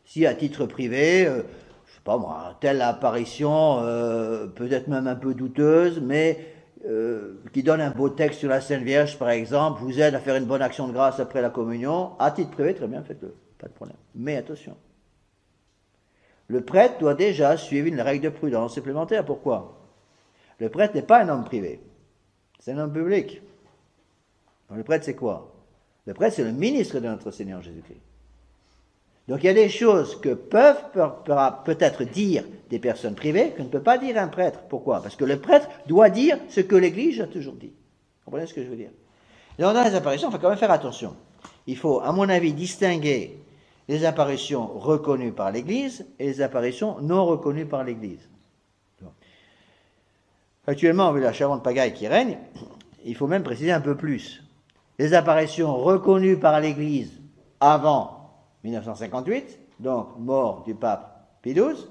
Si à titre privé, je sais pas moi, telle apparition, peut-être même un peu douteuse, mais qui donne un beau texte sur la Sainte Vierge, par exemple, vous aide à faire une bonne action de grâce après la communion, à titre privé, très bien, faites-le, pas de problème. Mais attention, le prêtre doit déjà suivre une règle de prudence supplémentaire. Pourquoi? Le prêtre n'est pas un homme privé, c'est un homme public. Donc, le prêtre, c'est quoi? Le prêtre, c'est le ministre de notre Seigneur Jésus-Christ. Donc il y a des choses que peuvent peut-être dire des personnes privées que ne peut pas dire un prêtre. Pourquoi? Parce que le prêtre doit dire ce que l'Église a toujours dit. Vous comprenez ce que je veux dire? Et dans les apparitions, il faut quand même faire attention. Il faut, à mon avis, distinguer les apparitions reconnues par l'Église et les apparitions non reconnues par l'Église. Actuellement, vu la Charente pagaille qui règne, il faut même préciser un peu plus. Les apparitions reconnues par l'Église avant 1958, donc mort du pape Pie XII,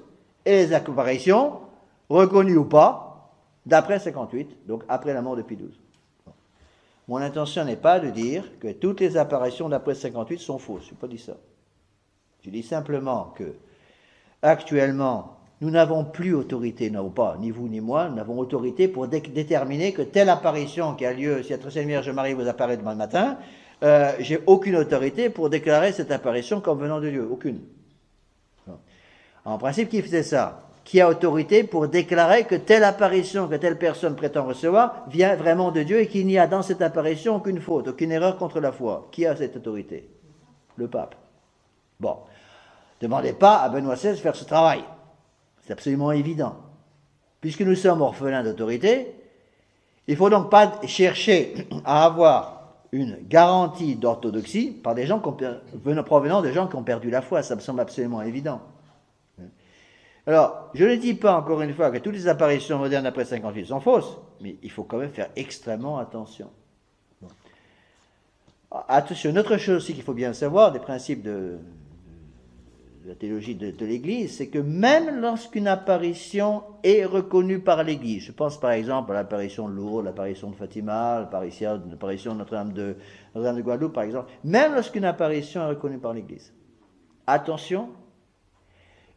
et les apparitions reconnues ou pas d'après 58, donc après la mort de Pie XII. Bon. Mon intention n'est pas de dire que toutes les apparitions d'après 58 sont fausses, je n'ai pas dit ça. Je dis simplement que actuellement, nous n'avons plus autorité, non pas, ni vous ni moi, nous n'avons autorité pour déterminer que telle apparition qui a lieu, si la Très Sainte Vierge Marie vous apparaît demain matin, j'ai aucune autorité pour déclarer cette apparition comme venant de Dieu, aucune. En principe, qui faisait ça? Qui a autorité pour déclarer que telle apparition que telle personne prétend recevoir vient vraiment de Dieu et qu'il n'y a dans cette apparition aucune faute, aucune erreur contre la foi? Qui a cette autorité? Le pape. Bon, demandez pas à Benoît XVI de faire ce travail. C'est absolument évident. Puisque nous sommes orphelins d'autorité, il ne faut donc pas chercher à avoir une garantie d'orthodoxie par des gens provenant de gens qui ont perdu la foi. Ça me semble absolument évident. Alors, je ne dis pas encore une fois que toutes les apparitions modernes après 58 sont fausses, mais il faut quand même faire extrêmement attention. Bon. Attention, une autre chose aussi qu'il faut bien savoir des principes de la théologie de l'Église, c'est que même lorsqu'une apparition est reconnue par l'Église, je pense par exemple à l'apparition de Lourdes, l'apparition de Fatima, l'apparition de Notre-Dame de Guadeloupe par exemple, même lorsqu'une apparition est reconnue par l'Église, attention,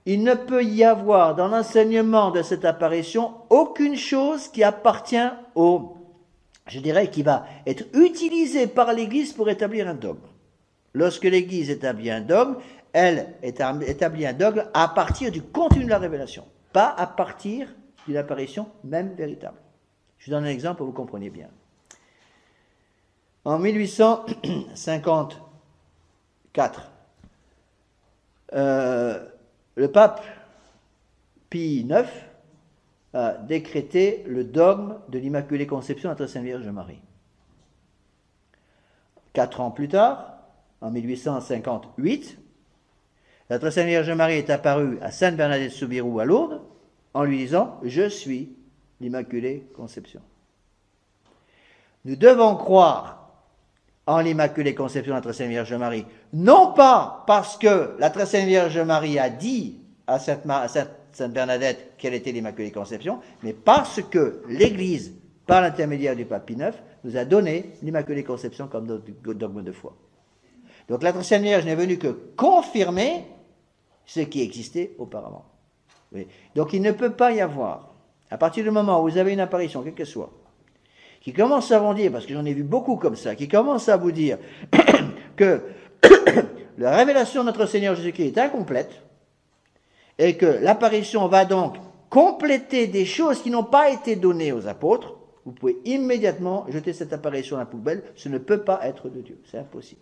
il ne peut y avoir dans l'enseignement de cette apparition aucune chose qui appartient je dirais, qui va être utilisée par l'Église pour établir un dogme. Lorsque l'Église établit un dogme, elle établit un dogme à partir du contenu de la révélation, pas à partir d'une apparition même véritable. Je vous donne un exemple pour que vous compreniez bien. En 1854, le pape Pie IX a décrété le dogme de l'Immaculée Conception de la Très Sainte Vierge Marie. 4 ans plus tard, en 1858, la Très Sainte Vierge Marie est apparue à Sainte Bernadette Soubirous à Lourdes en lui disant « Je suis l'Immaculée Conception ». Nous devons croire en l'Immaculée Conception de la Très Sainte Vierge Marie, non pas parce que la Très Sainte Vierge Marie a dit à Sainte Bernadette quelle était l'Immaculée Conception, mais parce que l'Église, par l'intermédiaire du pape Pie IX, nous a donné l'Immaculée Conception comme dogme de foi. Donc la Très Sainte Vierge n'est venue que confirmer ce qui existait auparavant. Oui. Donc il ne peut pas y avoir, à partir du moment où vous avez une apparition, quelle qu'elle soit, qui commence à vous dire, parce que j'en ai vu beaucoup comme ça, qui commence à vous dire que la révélation de notre Seigneur Jésus-Christ est incomplète, et que l'apparition va donc compléter des choses qui n'ont pas été données aux apôtres, vous pouvez immédiatement jeter cette apparition à la poubelle, ce ne peut pas être de Dieu, c'est impossible.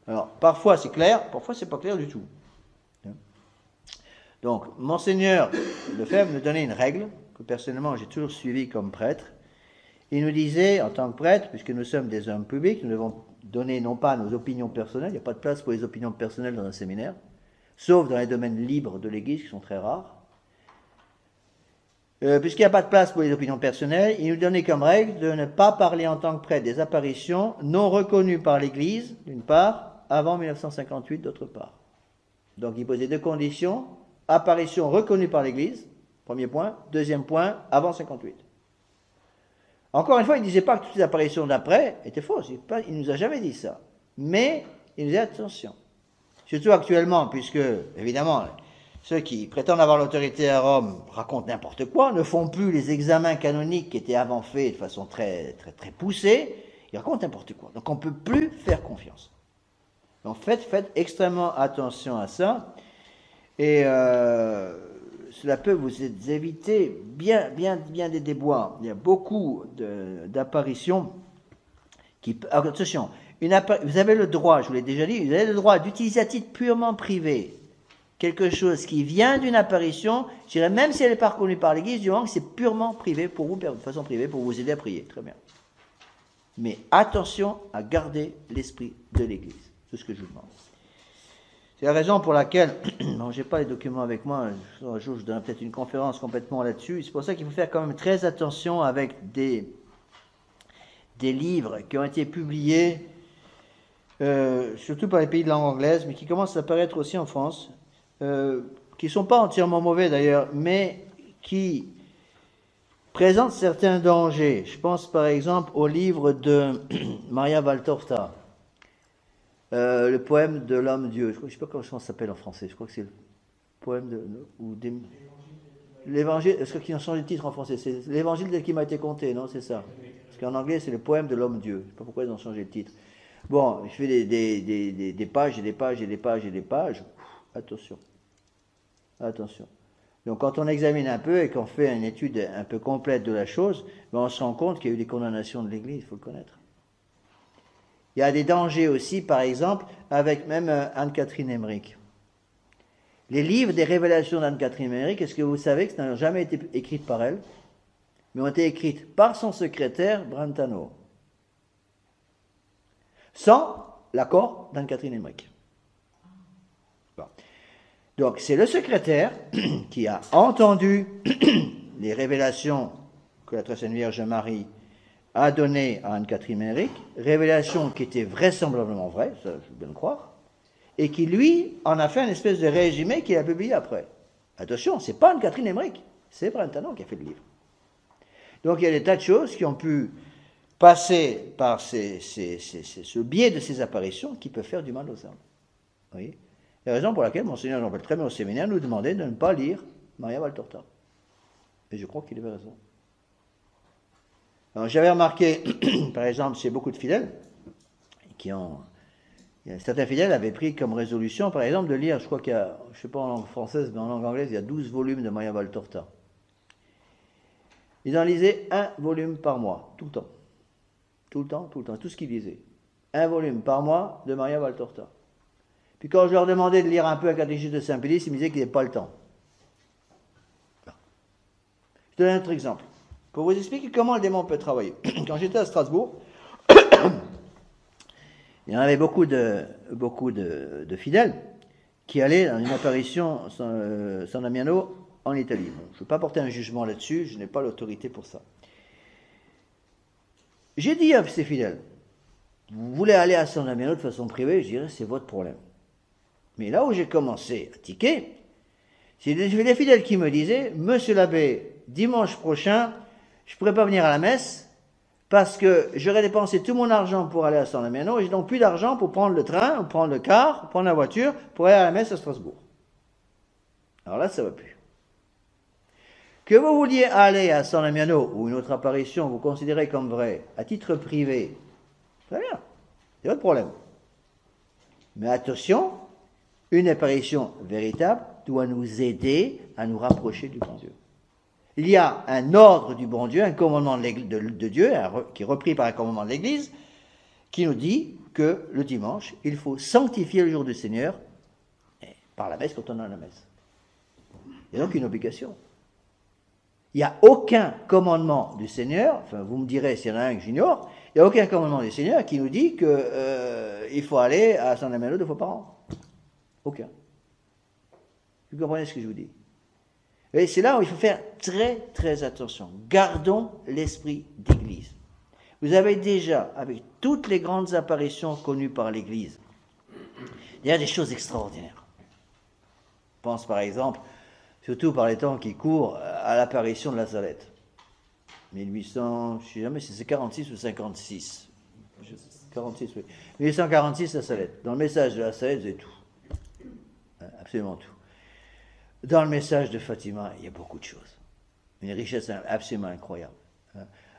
Alors, parfois c'est clair, parfois c'est pas clair du tout. Donc, Monseigneur Lefebvre nous donnait une règle, que personnellement j'ai toujours suivie comme prêtre. Il nous disait, en tant que prêtre, puisque nous sommes des hommes publics, nous devons donner non pas nos opinions personnelles, il n'y a pas de place pour les opinions personnelles dans un séminaire, sauf dans les domaines libres de l'Église, qui sont très rares. Puisqu'il n'y a pas de place pour les opinions personnelles, il nous donnait comme règle de ne pas parler en tant que prêtre des apparitions non reconnues par l'Église, d'une part, avant 1958, d'autre part. Donc il posait deux conditions: apparition reconnue par l'Église, premier point; deuxième point, avant 58. Encore une fois, il ne disait pas que toutes les apparitions d'après étaient fausses, il ne nous a jamais dit ça. Mais il nous dit attention. Surtout actuellement, puisque, évidemment, ceux qui prétendent avoir l'autorité à Rome racontent n'importe quoi, ne font plus les examens canoniques qui étaient avant faits de façon très, très, très poussée, ils racontent n'importe quoi. Donc on ne peut plus faire confiance. Donc faites extrêmement attention à ça, et cela peut vous éviter bien des déboires. Il y a beaucoup d'apparitions qui... Alors, attention, vous avez le droit, je vous l'ai déjà dit, vous avez le droit d'utiliser à titre purement privé quelque chose qui vient d'une apparition, je dirais même si elle n'est pas reconnue par l'Église, du moment que c'est purement privé pour vous, de façon privée, pour vous aider à prier. Très bien. Mais attention à garder l'esprit de l'Église. C'est ce que je vous demande. C'est la raison pour laquelle, bon, je n'ai pas les documents avec moi, un jour je donnerai peut-être une conférence complètement là-dessus, c'est pour ça qu'il faut faire quand même très attention avec des livres qui ont été publiés, surtout par les pays de langue anglaise, mais qui commencent à apparaître aussi en France, qui ne sont pas entièrement mauvais d'ailleurs, mais qui présentent certains dangers. Je pense par exemple au livre de Maria Valtorta, le poème de l'homme-dieu. Je ne sais pas comment ça s'appelle en français, je crois que c'est le poème l'évangile, est-ce qu'ils ont changé de titre en français? C'est l'évangile qui m'a été conté, non? C'est ça. Parce qu'en anglais, c'est le poème de l'homme-dieu. Je ne sais pas pourquoi ils ont changé de titre. Bon, je fais des pages et des pages et des pages et des pages. Attention. Attention. Donc quand on examine un peu et qu'on fait une étude un peu complète de la chose, ben on se rend compte qu'il y a eu des condamnations de l'Église, il faut le connaître. Il y a des dangers aussi, par exemple, avec même Anne-Catherine Emmerich. Les livres des révélations d'Anne-Catherine Emmerich, est-ce que vous savez que ça n'a jamais été écrit par elle, mais ont été écrites par son secrétaire, Brentano. sans l'accord d'Anne-Catherine Emmerich. Bon. Donc, c'est le secrétaire qui a entendu les révélations que la Très Sainte Vierge Marie a données à Anne-Catherine Emmerich, révélations qui étaient vraisemblablement vraies, ça je veux bien le croire, et qui, lui, en a fait une espèce de résumé qu'il a publié après. Attention, c'est pas Anne-Catherine Emmerich, c'est Brentano qui a fait le livre. Donc, il y a des tas de choses qui ont pu passer par ce biais de ces apparitions qui peuvent faire du mal aux âmes. Vous voyez ? La raison pour laquelle Monseigneur Jean-Paul Trémé au séminaire nous demandait de ne pas lire Maria Valtorta. Et je crois qu'il avait raison. Alors, j'avais remarqué, par exemple, chez beaucoup de fidèles, certains fidèles avaient pris comme résolution, par exemple, de lire, je crois qu'il y a, je ne sais pas en langue française, mais en langue anglaise, il y a 12 volumes de Maria Valtorta. Ils en lisaient un volume par mois, tout le temps. Tout le temps, tout ce qu'ils lisaient. Un volume par mois de Maria Valtorta. Puis quand je leur demandais de lire un peu un catéchisme de Saint-Pédis, ils me disaient qu'ils n'avaient pas le temps. Je donne un autre exemple. Pour vous expliquer comment le démon peut travailler. Quand j'étais à Strasbourg, il y en avait beaucoup de fidèles qui allaient dans une apparition San Damiano en Italie. Bon, je ne veux pas porter un jugement là-dessus, je n'ai pas l'autorité pour ça. J'ai dit à ces fidèles, vous voulez aller à San Damiano de façon privée, je dirais c'est votre problème. Mais là où j'ai commencé à tiquer, c'est des fidèles qui me disaient, monsieur l'abbé, dimanche prochain, je ne pourrais pas venir à la messe parce que j'aurais dépensé tout mon argent pour aller à San Damiano et j'ai donc plus d'argent pour prendre le train, prendre le car, prendre la voiture pour aller à la messe à Strasbourg. Alors là, ça ne va plus. Que vous vouliez aller à San Damiano ou une autre apparition, vous considérez comme vrai, à titre privé, très bien, c'est votre problème. Mais attention, une apparition véritable doit nous aider à nous rapprocher du bon Dieu. Il y a un ordre du bon Dieu, un commandement de Dieu, qui est repris par un commandement de l'Église, qui nous dit que le dimanche, il faut sanctifier le jour du Seigneur par la messe quand on a la messe. Il y a donc une obligation. Il n'y a aucun commandement du Seigneur, enfin vous me direz s'il y en a un que j'ignore, il n'y a aucun commandement du Seigneur qui nous dit qu'il faut aller à San Damiano 2 fois par an. Aucun. Vous comprenez ce que je vous dis? Et c'est là où il faut faire très très attention. Gardons l'esprit d'Église. Vous avez déjà, avec toutes les grandes apparitions connues par l'Église, il y a des choses extraordinaires. Je pense par exemple, surtout par les temps qui courent, à l'apparition de la Salette. 1800, je ne sais jamais si c'est 46 ou 56. 46, oui. 1846, la Salette. Dans le message de la Salette, vous avez tout. Absolument tout. Dans le message de Fatima, il y a beaucoup de choses. Une richesse absolument incroyable.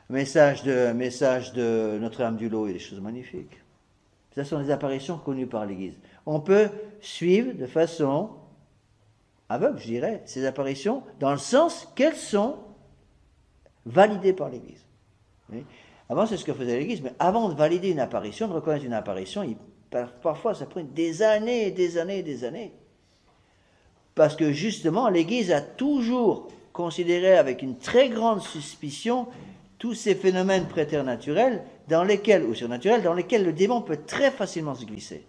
Message de Notre-Dame du Lot, il y a des choses magnifiques. Ce sont des apparitions connues par l'Église. On peut suivre de façon aveugle, je dirais, ces apparitions, dans le sens qu'elles sont validées par l'Église. Oui. Avant, c'est ce que faisait l'Église, mais avant de valider une apparition, de reconnaître une apparition, parfois ça prend des années et des années et des années. Parce que justement, l'Église a toujours considéré avec une très grande suspicion tous ces phénomènes préternaturels ou surnaturels dans lesquels le démon peut très facilement se glisser.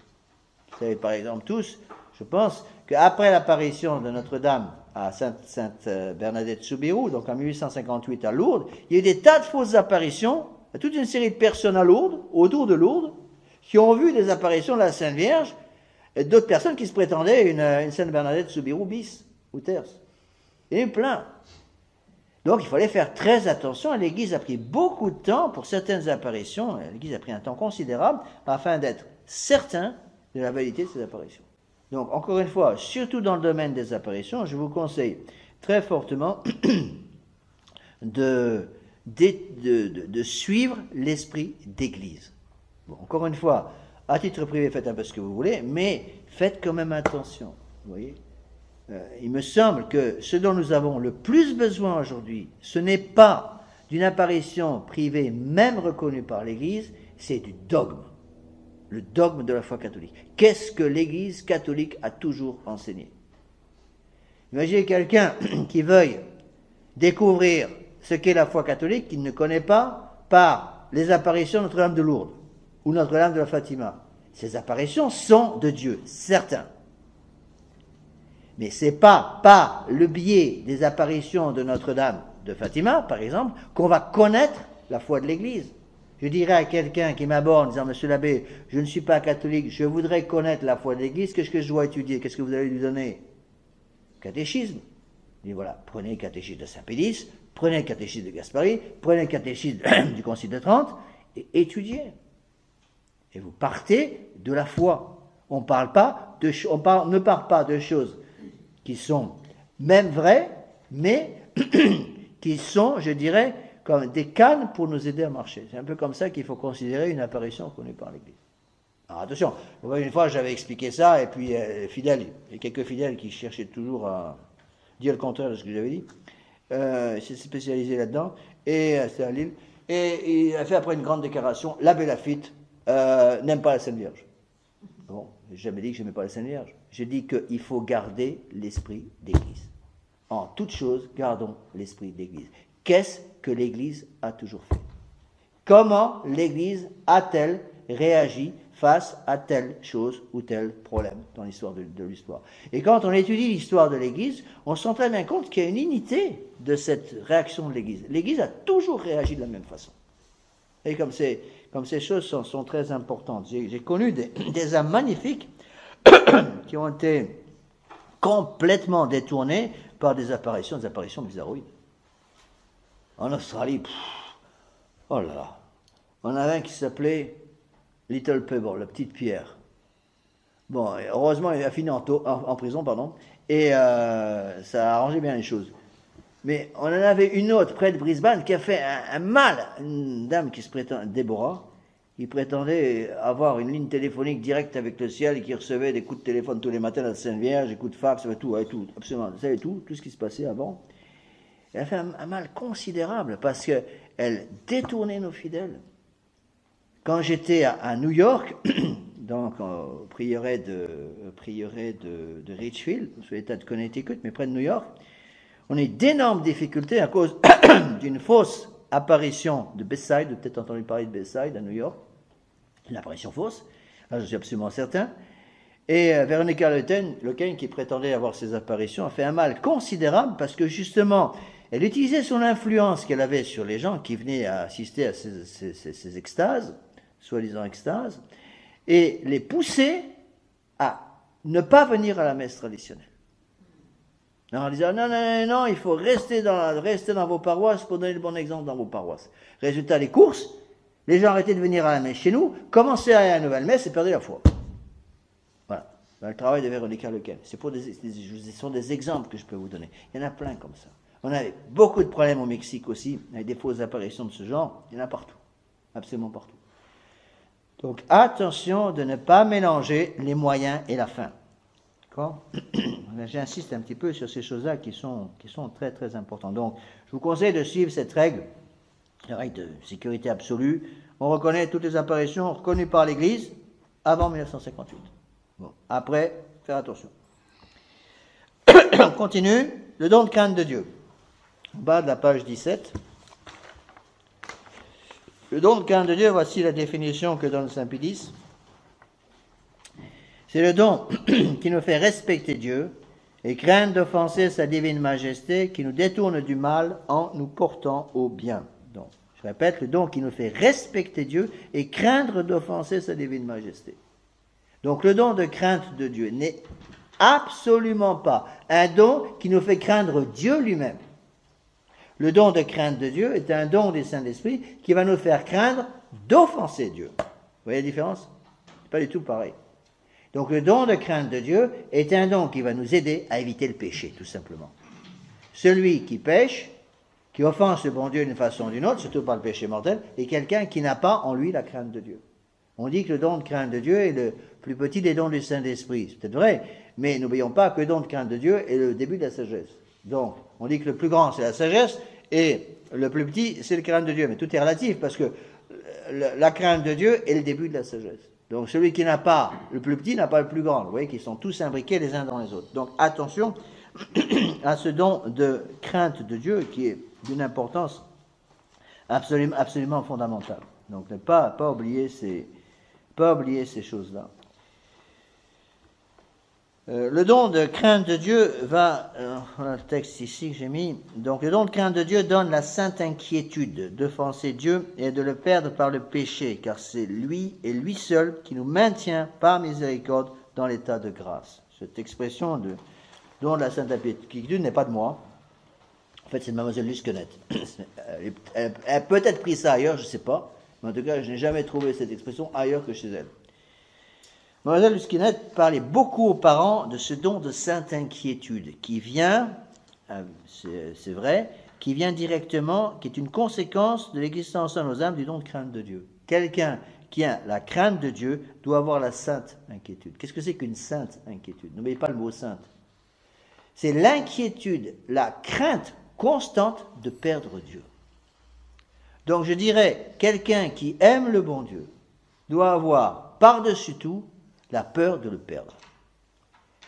Vous savez par exemple tous, je pense, qu'après l'apparition de Notre-Dame à Sainte Bernadette Soubirous, donc en 1858 à Lourdes, il y a eu des tas de fausses apparitions, toute une série de personnes à Lourdes, autour de Lourdes, qui ont vu des apparitions de la Sainte Vierge, et d'autres personnes qui se prétendaient une Sainte Bernadette Soubirous bis ou terce. Il y en a eu plein. Donc il fallait faire très attention, et l'Église a pris beaucoup de temps pour certaines apparitions, l'Église a pris un temps considérable afin d'être certain de la validité de ces apparitions. Donc encore une fois, surtout dans le domaine des apparitions, je vous conseille très fortement de suivre l'esprit d'Église. Bon, encore une fois, à titre privé, faites un peu ce que vous voulez, mais faites quand même attention. Vous voyez, il me semble que ce dont nous avons le plus besoin aujourd'hui, ce n'est pas d'une apparition privée, même reconnue par l'Église, c'est du dogme. Le dogme de la foi catholique. Qu'est-ce que l'Église catholique a toujours enseigné? Imaginez quelqu'un qui veuille découvrir ce qu'est la foi catholique, qu'il ne connaît pas par les apparitions de Notre-Dame de Lourdes, ou Notre-Dame de la Fatima. Ces apparitions sont de Dieu, certains. Mais ce n'est pas par le biais des apparitions de Notre-Dame de Fatima, par exemple, qu'on va connaître la foi de l'Église. Je dirais à quelqu'un qui m'aborde en disant « Monsieur l'abbé, je ne suis pas catholique, je voudrais connaître la foi de l'Église, qu'est-ce que je dois étudier? Qu'est-ce que vous allez lui donner ?» Catéchisme. Il dit voilà, prenez le catéchisme de Saint-Pédis, prenez le catéchisme de Gaspari, prenez le catéchisme du Concile de Trente, et étudiez. Et vous partez de la foi. On ne parle pas de choses qui sont même vraies, mais qui sont, je dirais, comme des cannes pour nous aider à marcher. C'est un peu comme ça qu'il faut considérer une apparition connue par l'Église. Alors attention, une fois j'avais expliqué ça, et puis fidèles, il y a quelques fidèles qui cherchaient toujours à dire le contraire de ce que j'avais dit. Il s'est spécialisé là-dedans, et c'est à Lille, et il a fait après une grande déclaration, l'abbé Laffitte n'aime pas la Sainte Vierge. Bon, j'ai jamais dit que je n'aimais pas la Sainte Vierge. J'ai dit qu'il faut garder l'esprit d'Église. En toute chose, gardons l'esprit d'Église. Qu'est-ce que l'Église a toujours fait? Comment l'Église a-t-elle réagi face à telle chose ou tel problème dans l'histoire de l'histoire? Et quand on étudie l'histoire de l'Église, on se rend très bien compte qu'il y a une unité de cette réaction de l'Église. L'Église a toujours réagi de la même façon. Et comme ces choses sont très importantes. J'ai connu des âmes magnifiques qui ont été complètement détournées par des apparitions bizarroïdes. En Australie, oh là là, on avait un qui s'appelait Little Pebble, la petite pierre. Bon, heureusement, il a fini en prison, et ça a arrangé bien les choses. Mais on en avait une autre près de Brisbane qui a fait un mal, une dame qui se prétend, Déborah, qui prétendait avoir une ligne téléphonique directe avec le ciel et qui recevait des coups de téléphone tous les matins à la Sainte Vierge, des coups de fax, tout, absolument, elle savait tout ce qui se passait avant. Elle a fait un mal considérable parce qu'elle détournait nos fidèles. Quand j'étais à New York, donc au prieuré de Richfield, sur l'État de Connecticut, mais près de New York, on a eu d'énormes difficultés à cause d'une fausse apparition de Bethsaida. Vous avez peut-être entendu parler de Bethsaida à New York. Une apparition fausse, là je suis absolument certain. Et Véronica Lequesne, qui prétendait avoir ces apparitions, a fait un mal considérable parce que justement, elle utilisait son influence qu'elle avait sur les gens qui venaient à assister à ces extases, soi-disant extases, et les poussait à ne pas venir à la messe traditionnelle. En disant non, il faut rester dans vos paroisses pour donner le bon exemple dans vos paroisses. Résultat des courses, les gens arrêtaient de venir à la messe chez nous, commençaient à aller à la nouvelle messe et perdaient la foi. Voilà. Le travail de Véronica Lequesne. Ce sont des exemples que je peux vous donner. Il y en a plein comme ça. On avait beaucoup de problèmes au Mexique aussi, avec des fausses apparitions de ce genre. Il y en a partout. Absolument partout. Donc attention de ne pas mélanger les moyens et la fin. D'accord ? J'insiste un petit peu sur ces choses-là qui sont très très importantes. Donc je vous conseille de suivre cette règle, la règle de sécurité absolue. On reconnaît toutes les apparitions reconnues par l'Église avant 1958. Bon, après, faire attention. On continue. Le don de crainte de Dieu. En bas de la page 17. Le don de crainte de Dieu, voici la définition que donne Saint Pédis. C'est le don qui nous fait respecter Dieu et craindre d'offenser sa divine majesté, qui nous détourne du mal en nous portant au bien. Donc, je répète, le don qui nous fait respecter Dieu et craindre d'offenser sa divine majesté. Donc le don de crainte de Dieu n'est absolument pas un don qui nous fait craindre Dieu lui-même. Le don de crainte de Dieu est un don du Saint-Esprit qui va nous faire craindre d'offenser Dieu. Vous voyez la différence? C'est pas du tout pareil. Donc le don de crainte de Dieu est un don qui va nous aider à éviter le péché, tout simplement. Celui qui pêche, qui offense le bon Dieu d'une façon ou d'une autre, surtout par le péché mortel, est quelqu'un qui n'a pas en lui la crainte de Dieu. On dit que le don de crainte de Dieu est le plus petit des dons du Saint-Esprit. C'est peut-être vrai, mais n'oublions pas que le don de crainte de Dieu est le début de la sagesse. Donc, on dit que le plus grand, c'est la sagesse, et le plus petit, c'est la crainte de Dieu. Mais tout est relatif, parce que la crainte de Dieu est le début de la sagesse. Donc, celui qui n'a pas le plus petit n'a pas le plus grand. Vous voyez qu'ils sont tous imbriqués les uns dans les autres. Donc, attention à ce don de crainte de Dieu qui est d'une importance absolument fondamentale. Donc, ne pas oublier pas oublier ces choses-là. Le don de crainte de Dieu va, voilà le texte ici que j'ai mis, donc le don de crainte de Dieu donne la sainte inquiétude d'offenser Dieu et de le perdre par le péché, car c'est lui et lui seul qui nous maintient par miséricorde dans l'état de grâce. Cette expression de don de la sainte inquiétude n'est pas de moi, en fait c'est de Mademoiselle Lusquenette. Elle a peut-être pris ça ailleurs, je ne sais pas, mais en tout cas je n'ai jamais trouvé cette expression ailleurs que chez elle. Mademoiselle Lusquenette parlait beaucoup aux parents de ce don de sainte inquiétude qui vient, c'est vrai, qui vient directement, qui est une conséquence de l'existence en nos âmes du don de crainte de Dieu. Quelqu'un qui a la crainte de Dieu doit avoir la sainte inquiétude. Qu'est-ce que c'est qu'une sainte inquiétude? N'oubliez pas le mot sainte. C'est l'inquiétude, la crainte constante de perdre Dieu. Donc je dirais, quelqu'un qui aime le bon Dieu doit avoir par-dessus tout la peur de le perdre.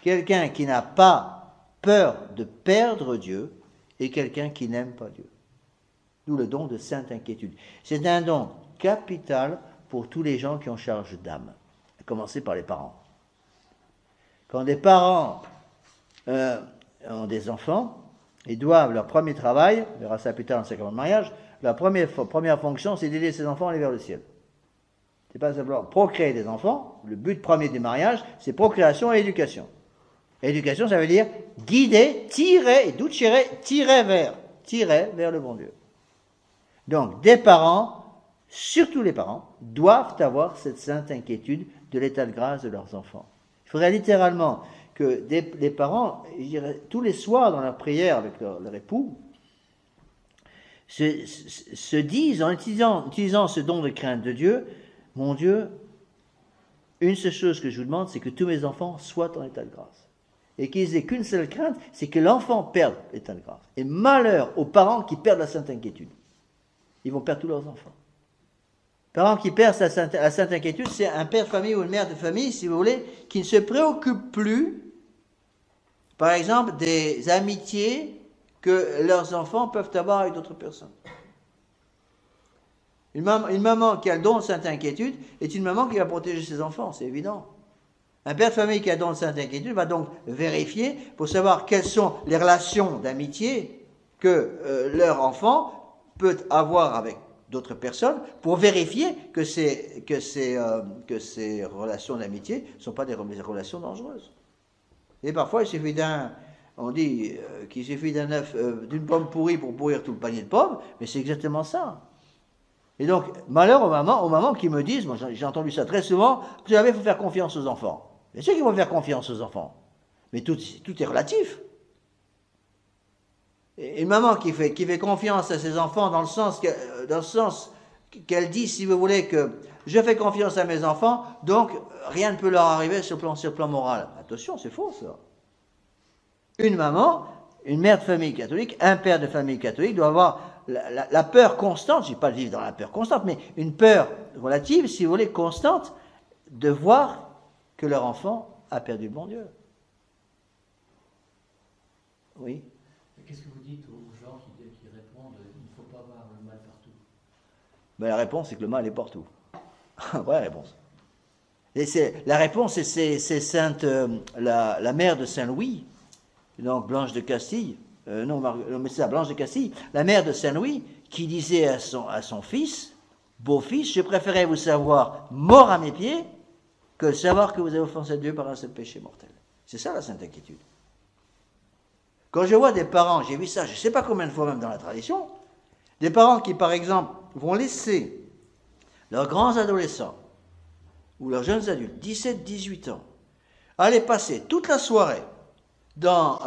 Quelqu'un qui n'a pas peur de perdre Dieu est quelqu'un qui n'aime pas Dieu. D'où le don de sainte inquiétude. C'est un don capital pour tous les gens qui ont charge d'âme, à commencer par les parents. Quand des parents ont des enfants, ils doivent, leur premier travail, on verra ça plus tard dans le sacrement de mariage, la première fonction, c'est d'aider ses enfants à aller vers le ciel. C'est pas simplement procréer des enfants. Le but premier du mariage, c'est procréation et éducation. Éducation, ça veut dire guider, tirer, et ducere, tirer vers le bon Dieu. Donc, des parents, surtout les parents, doivent avoir cette sainte inquiétude de l'état de grâce de leurs enfants. Il faudrait littéralement que les parents, je dirais, tous les soirs dans leur prière avec leur époux, se disent, en utilisant ce don de crainte de Dieu, mon Dieu, une seule chose que je vous demande, c'est que tous mes enfants soient en état de grâce. Et qu'ils aient qu'une seule crainte, c'est que l'enfant perde l'état de grâce. Et malheur aux parents qui perdent la sainte inquiétude. Ils vont perdre tous leurs enfants. Parents qui perdent la sainte inquiétude, c'est un père de famille ou une mère de famille, si vous voulez, qui ne se préoccupe plus, par exemple, des amitiés que leurs enfants peuvent avoir avec d'autres personnes. Une maman qui a le don de sainte inquiétude est une maman qui va protéger ses enfants, c'est évident. Un père de famille qui a le don de sainte inquiétude va donc vérifier pour savoir quelles sont les relations d'amitié que leur enfant peut avoir avec d'autres personnes pour vérifier que ces relations d'amitié ne sont pas des relations dangereuses. Et parfois, il suffit on dit qu'il suffit d'une pomme pourrie pour pourrir tout le panier de pommes, mais c'est exactement ça. Et donc, malheur aux mamans qui me disent, moi j'ai entendu ça très souvent, vous savez, il faut faire confiance aux enfants. Bien sûr qu'il faut faire confiance aux enfants, mais tout est relatif. Et une maman qui fait confiance à ses enfants dans le sens qu'elle dit, si vous voulez, que je fais confiance à mes enfants, donc rien ne peut leur arriver sur le plan moral. Attention, c'est faux ça. Une maman, une mère de famille catholique, un père de famille catholique doit avoir la peur constante, je ne dis pas de vivre dans la peur constante, mais une peur relative, si vous voulez, constante, de voir que leur enfant a perdu le bon Dieu. Oui. Qu'est-ce que vous dites aux gens qui répondent « il ne faut pas voir le mal partout » Ben, la réponse, c'est que le mal est partout. Vraie réponse. Et la réponse, c'est sainte, la mère de Saint-Louis, donc Blanche de Castille, mais c'est ça, Blanche de Castille, la mère de Saint-Louis, qui disait à son fils, beau-fils, je préférais vous savoir mort à mes pieds que savoir que vous avez offensé Dieu par un seul péché mortel. C'est ça la sainte inquiétude. Quand je vois des parents, j'ai vu ça, je ne sais pas combien de fois même dans la tradition, des parents qui, par exemple, vont laisser leurs grands adolescents ou leurs jeunes adultes, 17, 18 ans, aller passer toute la soirée dans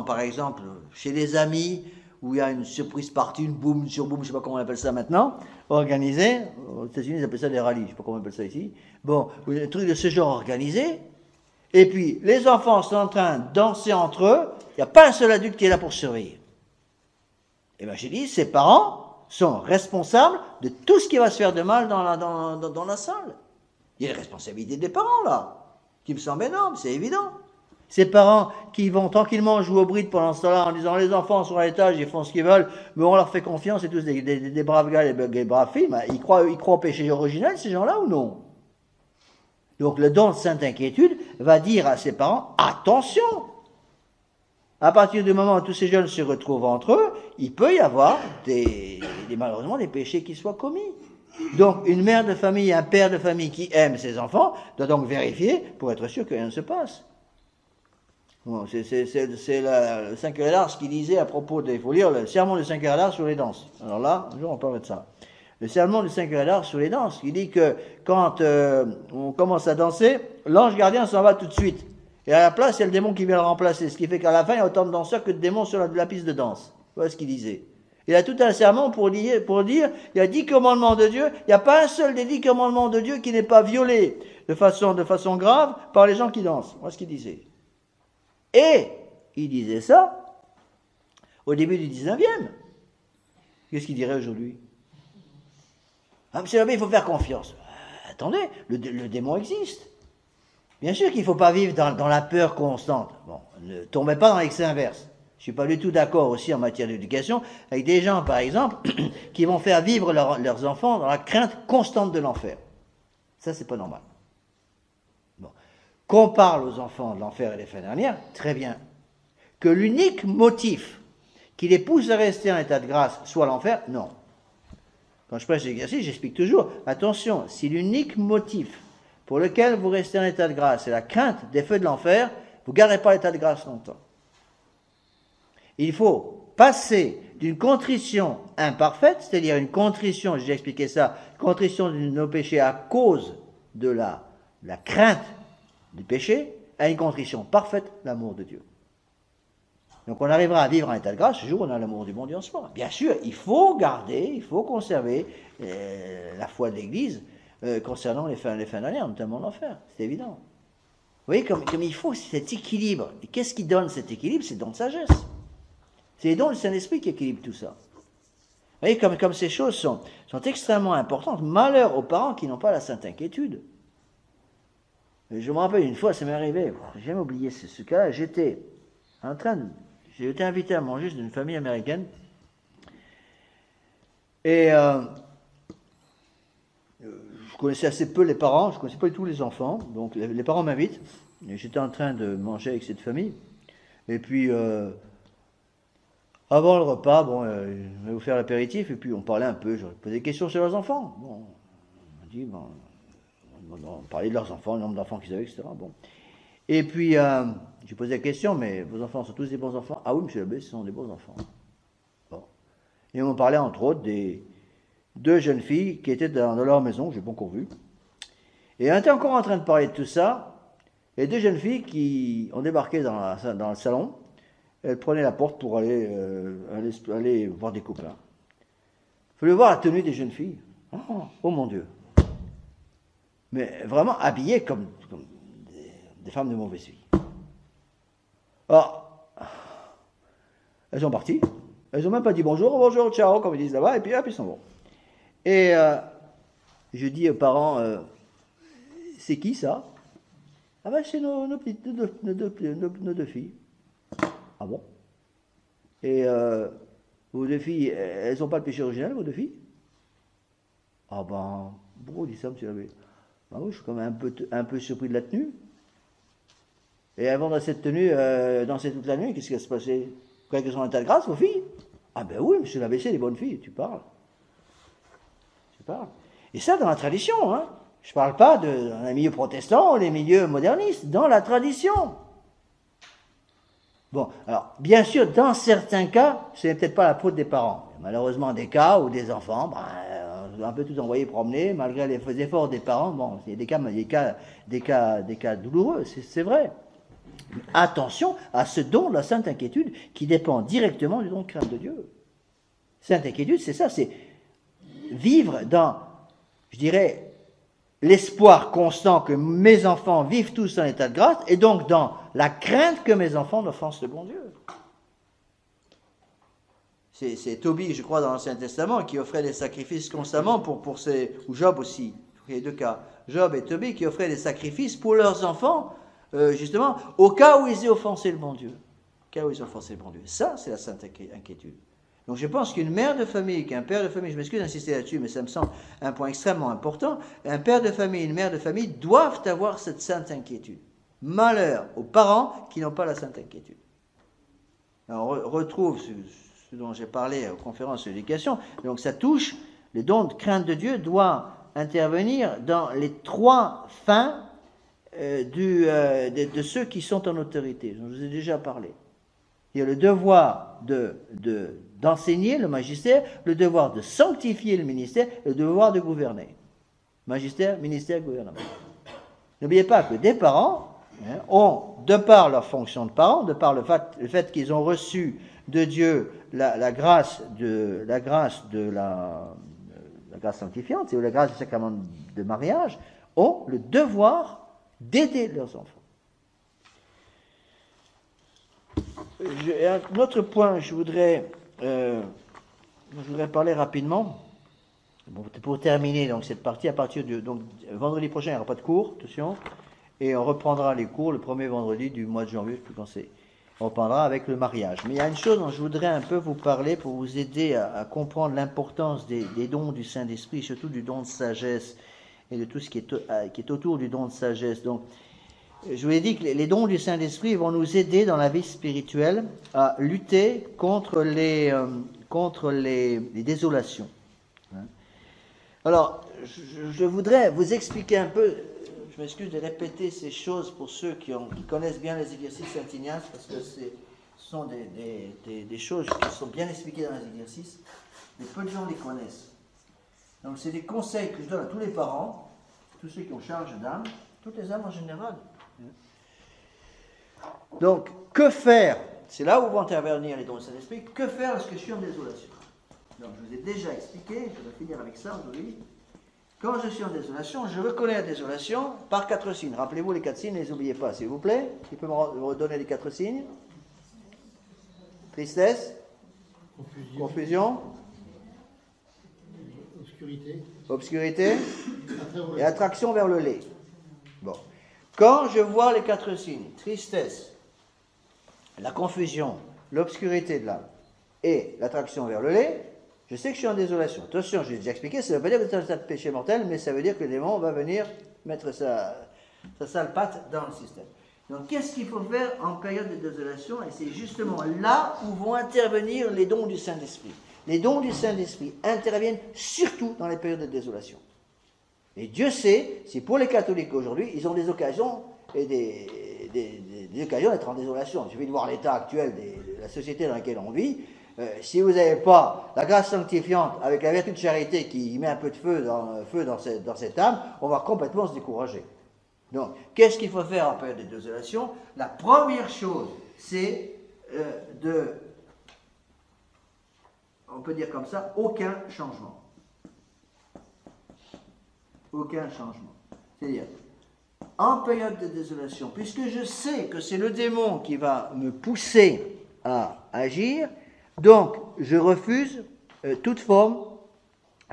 par exemple, chez des amis, où il y a une surprise party, une boum, surboom, je ne sais pas comment on appelle ça maintenant, organisée. Aux États-Unis, ils appellent ça des rallyes, je ne sais pas comment on appelle ça ici. Bon, un truc de ce genre organisé. Et puis, les enfants sont en train de danser entre eux, il n'y a pas un seul adulte qui est là pour surveiller. Et bien, j'ai dit, ces parents sont responsables de tout ce qui va se faire de mal dans la salle. Il y a les responsabilités des parents, là, qui me semblent énormes, c'est évident. Ces parents qui vont tranquillement jouer au bride pendant ce temps-là en disant les enfants sont à l'étage, ils font ce qu'ils veulent, mais on leur fait confiance, c'est tous des braves gars, des braves filles, mais ils croient au péché originel, ces gens-là, ou non? Donc le don de sainte inquiétude va dire à ses parents, attention, à partir du moment où tous ces jeunes se retrouvent entre eux, il peut y avoir malheureusement des péchés qui soient commis. Donc une mère de famille, un père de famille qui aime ses enfants doit donc vérifier pour être sûr que rien ne se passe. Bon, c'est le Saint-Curé d'Ars qui disait à propos il faut lire le sermon de Saint-Curé d'Ars sur les danses. Alors là, un jour on parle de ça. Le sermon de Saint-Curé d'Ars sur les danses, il dit que quand on commence à danser, l'ange gardien s'en va tout de suite. Et à la place, il y a le démon qui vient le remplacer. Ce qui fait qu'à la fin, il y a autant de danseurs que de démons sur la piste de danse. Voilà ce qu'il disait. Il a tout un sermon pour dire, il y a 10 commandements de Dieu. Il n'y a pas un seul des 10 commandements de Dieu qui n'est pas violé de façon grave par les gens qui dansent. Voilà ce qu'il disait. Et il disait ça au début du 19e. Qu'est-ce qu'il dirait aujourd'hui? Ah, monsieur l'abbé, il faut faire confiance. Attendez, le démon existe. Bien sûr qu'il ne faut pas vivre dans la peur constante. Bon, ne tombez pas dans l'excès inverse. Je ne suis pas du tout d'accord aussi en matière d'éducation avec des gens, par exemple, qui vont faire vivre leurs enfants dans la crainte constante de l'enfer. Ça, c'est pas normal. Bon. Qu'on parle aux enfants de l'enfer et des fins dernières, très bien. Que l'unique motif qui les pousse à rester en état de grâce soit l'enfer, non. Quand je prêche l'exercice, j'explique toujours, attention, si l'unique motif pour lequel vous restez en état de grâce c'est la crainte des feux de l'enfer, vous ne gardez pas l'état de grâce longtemps. Il faut passer d'une contrition imparfaite, c'est-à-dire une contrition, j'ai expliqué ça, contrition de nos péchés à cause de la crainte du péché, à une contrition parfaite, l'amour de Dieu. Donc on arrivera à vivre en état de grâce le jour où on a l'amour du bon Dieu en soi. Bien sûr, il faut garder, il faut conserver la foi de l'Église concernant les fins dernières, notamment l'enfer, c'est évident. Vous voyez, comme il faut cet équilibre. Et qu'est-ce qui donne cet équilibre? C'est le don de sagesse. C'est les dons du Saint-Esprit qui équilibrent tout ça. Vous voyez, comme ces choses sont extrêmement importantes. Malheur aux parents qui n'ont pas la sainte inquiétude. Je me rappelle une fois, ça m'est arrivé, j'ai jamais oublié ce cas-là, j'ai été invité à manger d'une famille américaine. Et je connaissais assez peu les parents, je ne connaissais pas du tout les enfants. Donc les parents m'invitent. Et j'étais en train de manger avec cette famille. Et puis, avant le repas, je vais vous faire l'apéritif. Et puis on parlait un peu, je posais des questions sur leurs enfants. Bon, on m'a dit, on parlait de leurs enfants, le nombre d'enfants qu'ils avaient, etc. Bon. Et puis, j'ai posé la question, mais vos enfants sont tous des bons enfants? Ah oui, monsieur l'abbé, ce sont des bons enfants. Bon. Et on parlait entre autres des 2 jeunes filles qui étaient dans leur maison, je n'ai pas encore vu. Et on était encore en train de parler de tout ça, et 2 jeunes filles qui ont débarqué dans le salon, elles prenaient la porte pour aller voir des copains. Il fallait voir la tenue des jeunes filles. Oh mon Dieu! Mais vraiment habillées comme des femmes de mauvaise vie. Alors, elles sont parties. Elles n'ont même pas dit bonjour, ciao, comme ils disent là-bas, et puis hop, ils s'en vont. Et je dis aux parents, c'est qui ça? Ah ben c'est nos 2 filles. Ah bon? Et vos 2 filles, elles n'ont pas le péché original, vos 2 filles? Ah ben, pourquoi vous dites ça, monsieur l'abbé? Ben oui, je suis quand même un peu surpris de la tenue. Et elles vont dans cette tenue, danser toute la nuit, qu'est-ce qui va se passer? Vous croyez qu'elles sont en état de grâce, vos filles? Ah ben oui, monsieur l'abbé, c'est des bonnes filles, tu parles. Et ça dans la tradition, hein. Je ne parle pas dans les milieux protestants ou les milieux modernistes, dans la tradition. Bon, alors, bien sûr, dans certains cas, ce n'est peut-être pas la faute des parents. Il y a malheureusement des cas où des enfants, un peu tout envoyés promener, malgré les efforts des parents. Bon, il y a des cas douloureux, c'est vrai. Mais attention à ce don de la sainte inquiétude qui dépend directement du don de crainte de Dieu. Sainte inquiétude, c'est ça, c'est vivre dans, je dirais, l'espoir constant que mes enfants vivent tous en état de grâce, et donc dans la crainte que mes enfants n'offensent le bon Dieu. C'est Tobie, je crois, dans l'Ancien Testament, qui offrait des sacrifices constamment pour ou Job aussi, il y a 2 cas, Job et Tobie qui offraient des sacrifices pour leurs enfants, justement, au cas où ils aient offensé le bon Dieu. Ça, c'est la sainte inquiétude. Donc je pense qu'une mère de famille, qu'un père de famille, je m'excuse d'insister là-dessus, mais ça me semble un point extrêmement important, un père de famille, une mère de famille doivent avoir cette sainte inquiétude. Malheur aux parents qui n'ont pas la sainte inquiétude. Alors, on retrouve ce dont j'ai parlé aux conférences sur l'éducation, donc ça touche, le don de crainte de Dieu doit intervenir dans les trois fins de ceux qui sont en autorité. Je vous ai déjà parlé. Il y a le devoir d'enseigner le magistère, le devoir de sanctifier le ministère, le devoir de gouverner. Magistère, ministère, gouvernement. N'oubliez pas que des parents ont, de par leur fonction de parents, de par le fait qu'ils ont reçu de Dieu la grâce sanctifiante, c'est la grâce du sacrement de mariage, ont le devoir d'aider leurs enfants. Un autre point, je voudrais parler rapidement. Bon, pour terminer donc cette partie, à partir de vendredi prochain, il n'y aura pas de cours, attention, et on reprendra les cours le premier vendredi du mois de janvier, je ne sais plus quand c'est. On reprendra avec le mariage. Mais il y a une chose dont je voudrais un peu vous parler pour vous aider à comprendre l'importance des dons du Saint-Esprit, surtout du don de sagesse et de tout ce qui est autour du don de sagesse. Donc, je vous ai dit que les dons du Saint-Esprit vont nous aider dans la vie spirituelle à lutter contre les désolations. Alors, je voudrais vous expliquer un peu, je m'excuse de répéter ces choses pour ceux qui connaissent bien les exercices Saint-Ignace, parce que ce sont des choses qui sont bien expliquées dans les exercices, mais peu de gens les connaissent. Donc, c'est des conseils que je donne à tous les parents, tous ceux qui ont charge d'âme, toutes les âmes en général. Donc, que faire? C'est là où vont intervenir les dons du Saint-Esprit. Que faire lorsque je suis en désolation? Donc, je vous ai déjà expliqué, je vais finir avec ça aujourd'hui. Quand je suis en désolation, je reconnais la désolation par 4 signes. Rappelez-vous les 4 signes, ne les oubliez pas, s'il vous plaît. Qui peut me redonner les 4 signes? Tristesse, confusion, obscurité et attraction vers le lait. Bon. Quand je vois les 4 signes, tristesse, la confusion, l'obscurité de l'âme et l'attraction vers le lait, je sais que je suis en désolation. Attention, je l'ai déjà expliqué, ça ne veut pas dire que c'est un état de péché mortel, mais ça veut dire que le démon va venir mettre sa sale patte dans le système. Donc, qu'est-ce qu'il faut faire en période de désolation? Et c'est justement là où vont intervenir les dons du Saint-Esprit. Les dons du Saint-Esprit interviennent surtout dans les périodes de désolation. Et Dieu sait, si pour les catholiques aujourd'hui, ils ont des occasions et des occasions d'être en désolation. Il suffit de voir l'état actuel de la société dans laquelle on vit. Si vous n'avez pas la grâce sanctifiante avec la vertu de charité qui met un peu de feu dans cette âme, on va complètement se décourager. Donc, qu'est-ce qu'il faut faire en période de désolation? La première chose, c'est on peut dire comme ça, aucun changement. Aucun changement. C'est-à-dire, en période de désolation, puisque je sais que c'est le démon qui va me pousser à agir, donc je refuse toute forme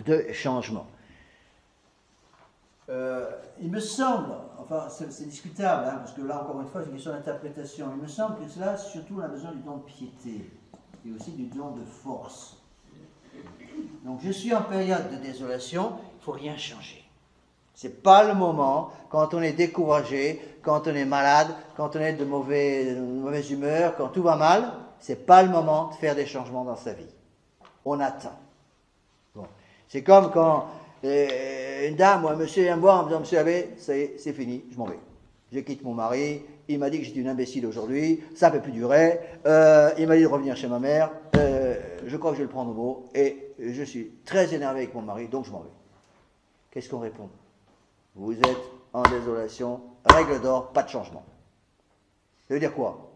de changement. Il me semble, enfin c'est discutable, parce que là encore une fois c'est une question d'interprétation, il me semble que cela, surtout on a besoin du don de piété et aussi du don de force. Donc je suis en période de désolation, il ne faut rien changer. Ce n'est pas le moment, quand on est découragé, quand on est malade, quand on est de mauvaise humeur, quand tout va mal, ce n'est pas le moment de faire des changements dans sa vie. On attend. Bon. C'est comme quand une dame ou un monsieur vient me voir en me disant « Monsieur l'abbé, ça y est, c'est fini, je m'en vais. Je quitte mon mari, il m'a dit que j'étais une imbécile aujourd'hui, ça ne peut plus durer, il m'a dit de revenir chez ma mère, je crois que je vais le prendre au mot, et je suis très énervé avec mon mari, donc je m'en vais. » Qu'est-ce qu'on répond? Vous êtes en désolation, règle d'or, pas de changement. Ça veut dire quoi?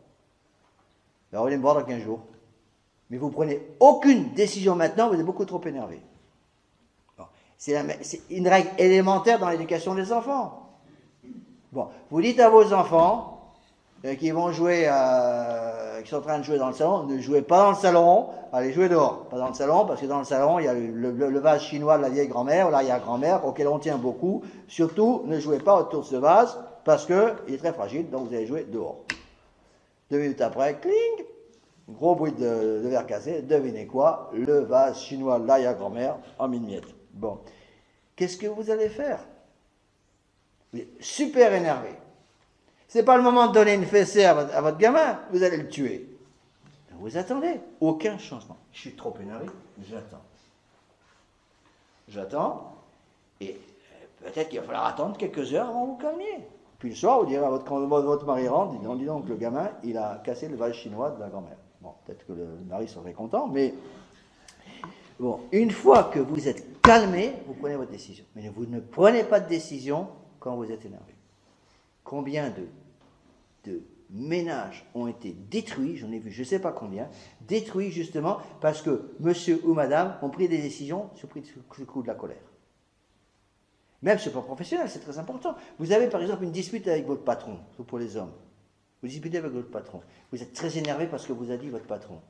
Alors, vous allez me voir dans 15 jours. Mais vous prenez aucune décision maintenant, vous êtes beaucoup trop énervé. Bon. C'est une règle élémentaire dans l'éducation des enfants. Bon, vous dites à vos enfants qui vont jouer, qui sont en train de jouer dans le salon, ne jouez pas dans le salon, allez jouer dehors. Pas dans le salon, parce que dans le salon, il y a le vase chinois de la vieille grand-mère ou l'arrière-grand-mère, auquel on tient beaucoup. Surtout, ne jouez pas autour de ce vase, parce qu'il est très fragile, donc vous allez jouer dehors. 2 minutes après, cling, Gros bruit de verre cassé, devinez quoi? Le vase chinois de l'arrière-grand-mère en mille miettes. Bon, qu'est-ce que vous allez faire? Vous êtes super énervé. C'est pas le moment de donner une fessée à votre gamin, vous allez le tuer. Vous attendez, aucun changement. Je suis trop énervé, j'attends. J'attends, et peut-être qu'il va falloir attendre quelques heures avant de vous calmer. Puis le soir, vous direz à votre mari rentre, dis donc, le gamin, il a cassé le vase chinois de la grand-mère. Bon, peut-être que le mari serait content, mais bon, une fois que vous êtes calmé, vous prenez votre décision. Mais vous ne prenez pas de décision quand vous êtes énervé. Combien de ménages ont été détruits, j'en ai vu je ne sais pas combien, détruits justement parce que monsieur ou madame ont pris des décisions sous le coup de la colère. Même sur le plan professionnel, c'est très important. Vous avez par exemple une dispute avec votre patron, surtout pour les hommes. Vous disputez avec votre patron. Vous êtes très énervé parce que vous a dit votre patron.